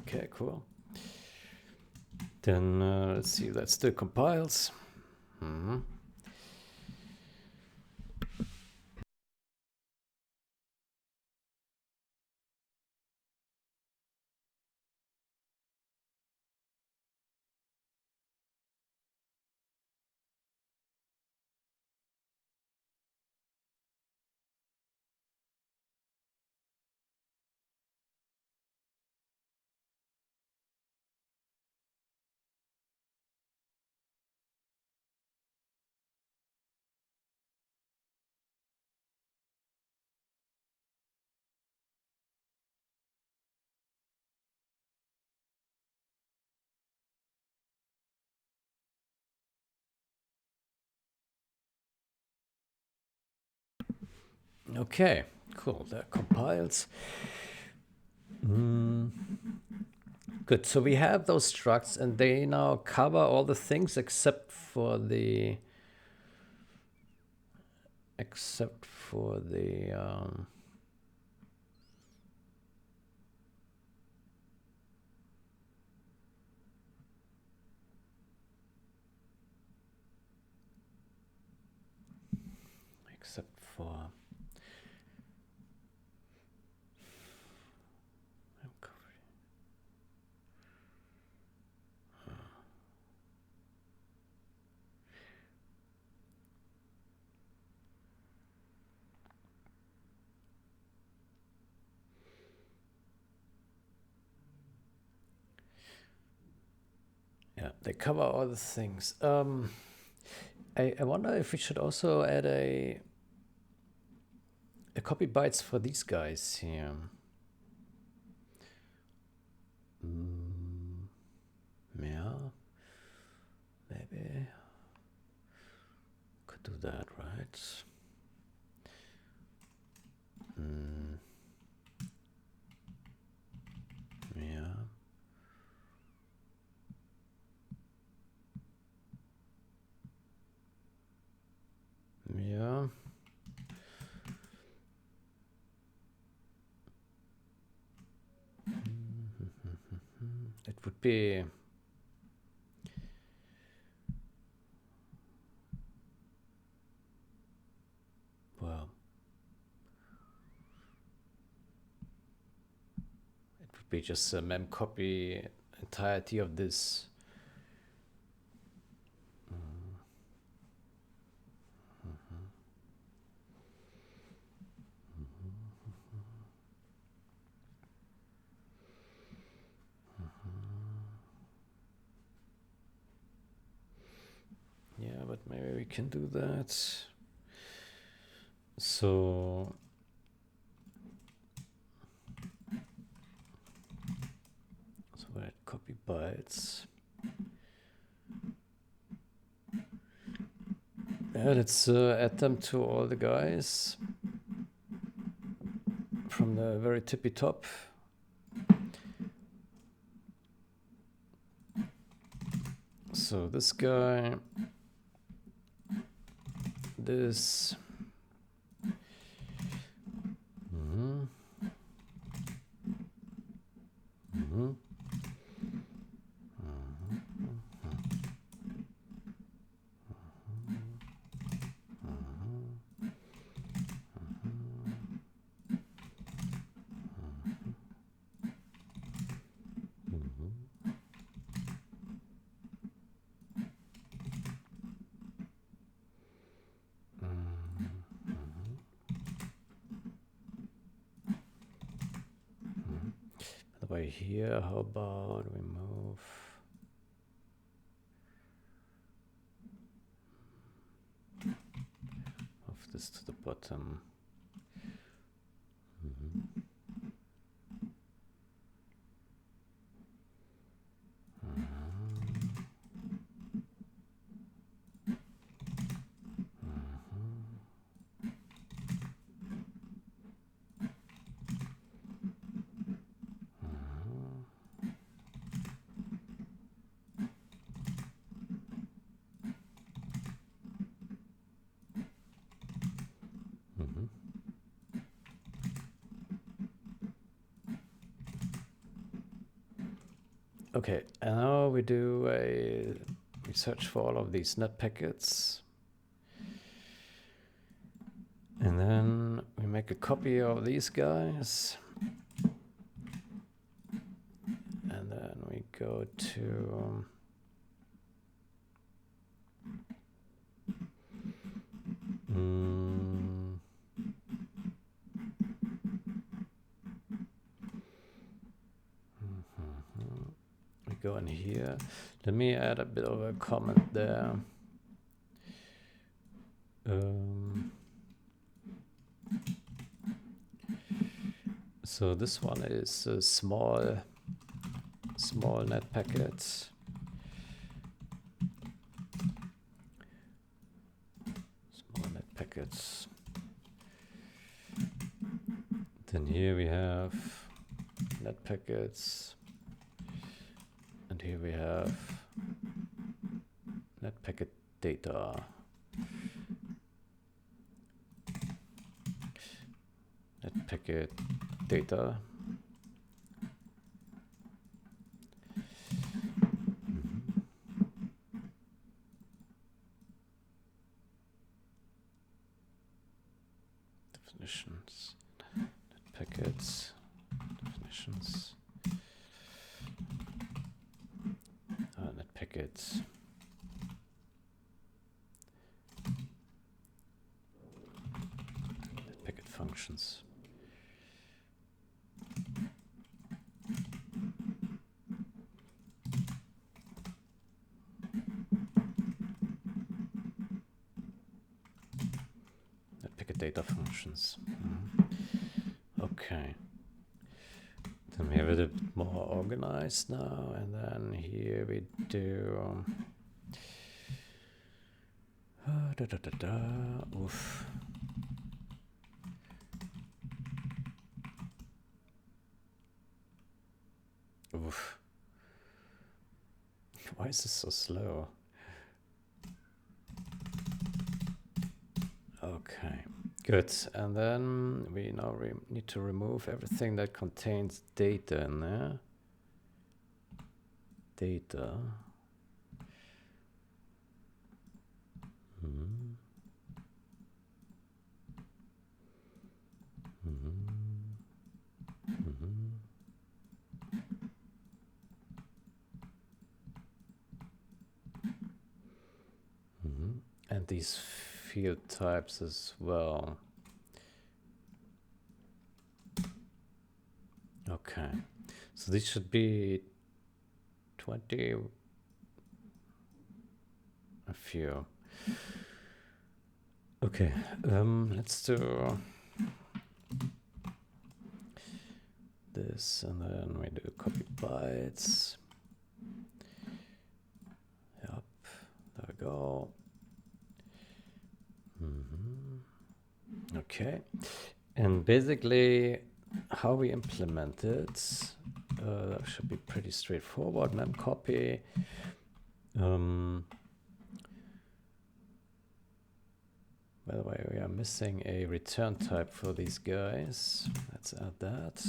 Okay, cool. Then let's see, that still compiles. Okay, cool. That compiles. Good. So we have those structs, and they now cover all the things except for the except for yeah, they cover all the things. I wonder if we should also add a copy bytes for these guys here. Yeah, maybe could do that, right? Yeah. Yeah. It would be well, it would be just a mem copy entirety of this. Yeah, but maybe we can do that. So that copy bytes. Yeah, let's add them to all the guys from the very tippy top. So this guy, this. By the way, here, how about we move this to the bottom. Okay, and now we search for all of these net packets. And then we make a copy of these guys. And then we go to we go in here. Let me add a bit of a comment there. So this one is a small net packet. Small net packets. Then here we have net packets, and here we have net packet data. Net packet data. Definitions. Net packets. Definitions. Net packets. Net packet functions. Net packet data functions. Okay. Then we have it a bit more organized now, and then here we do oof. Oof. Why is this so slow? Okay, good. And then we now need to remove everything that contains data in there. Data. And these field types as well. Okay, so this should be 20, a few. Okay, let's do this, and then we do copy bytes. Yep, there we go. Okay, and basically how we implement it should be pretty straightforward. Memcopy. By the way, we are missing a return type for these guys. Let's add that.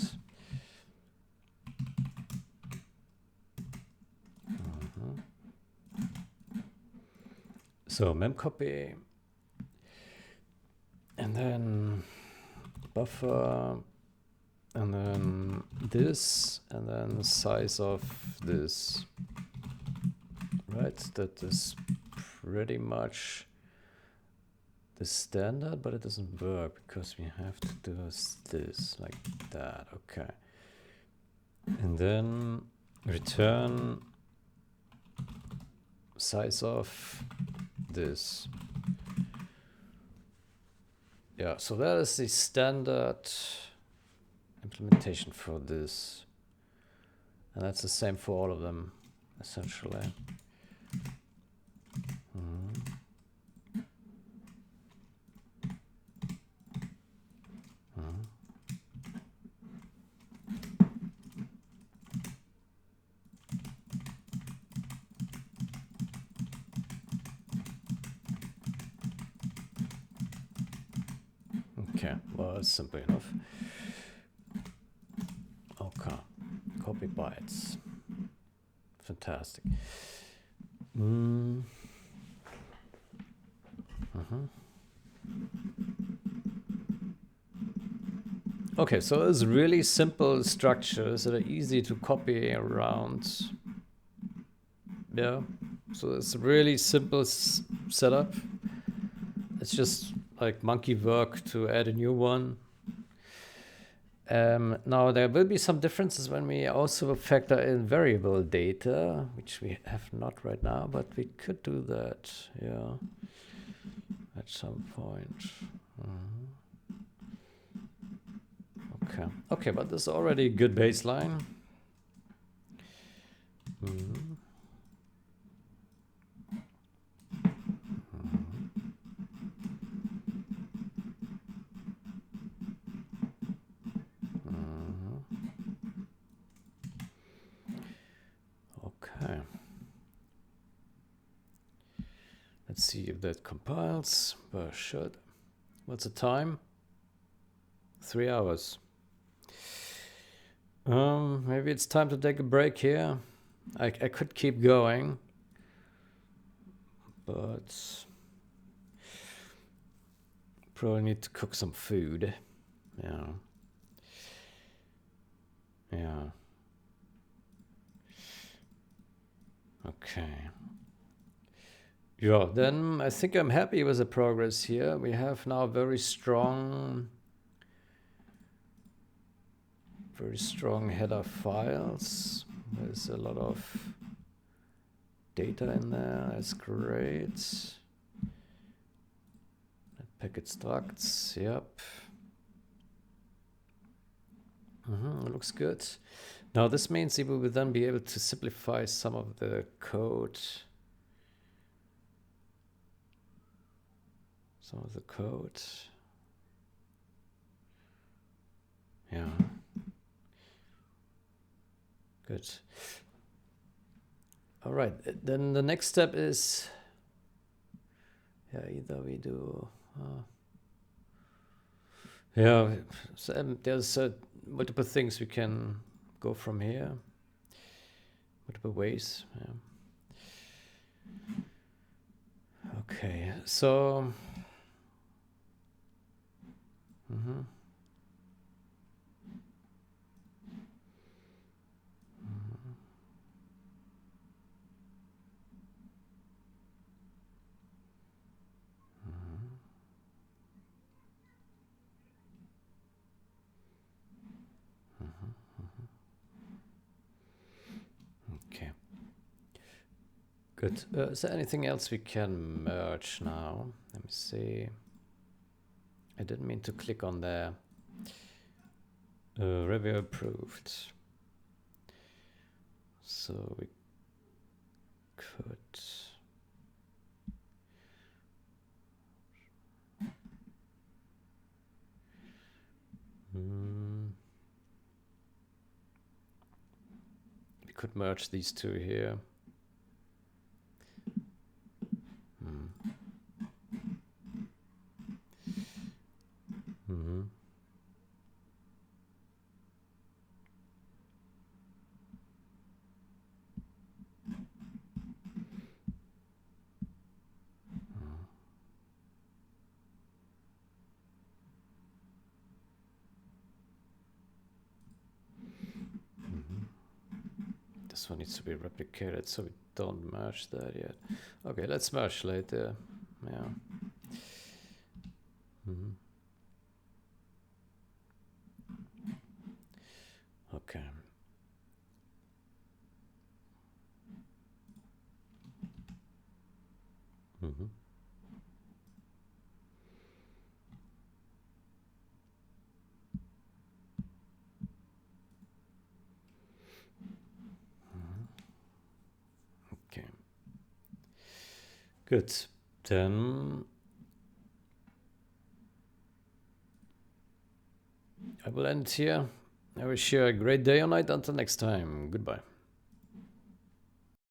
So memcopy, and then buffer, and then this, and then the size of this. Right, that is pretty much the standard, but it doesn't work because we have to do this like that. Okay, and then return size of this. Yeah, so that is the standard implementation for this, and that's the same for all of them essentially. Okay, well, it's simple enough. Okay, copy bytes. Fantastic. Okay, so it's really simple structures that are easy to copy around. Yeah, so it's a really simple setup. It's just like monkey work to add a new one. Now there will be some differences when we also factor in variable data, which we have not right now, but we could do that, yeah, at some point. Okay, but this is already a good baseline. Okay. Let's see if that compiles. Should. What's the time? 3 hours. Maybe it's time to take a break here. I could keep going, but probably need to cook some food. Yeah. Yeah. Okay. Yeah, then I think I'm happy with the progress here. We have now very strong header files. There's a lot of data in there. That's great. Packet structs, yep. Looks good. Now this means we will then be able to simplify some of the code. Yeah. Good. All right. Then the next step is, either we do. So, there's multiple things we can go from here. Multiple ways. Yeah. Okay. So. Okay. Good. Is there anything else we can merge now? Let me see. I didn't mean to click on there. Review approved. So we could. We could merge these two here. This one needs to be replicated, so we don't merge that yet. Okay, let's merge later. Yeah. Okay. Okay. Good. Then I will end here. I wish you a great day or night. Until next time. Goodbye.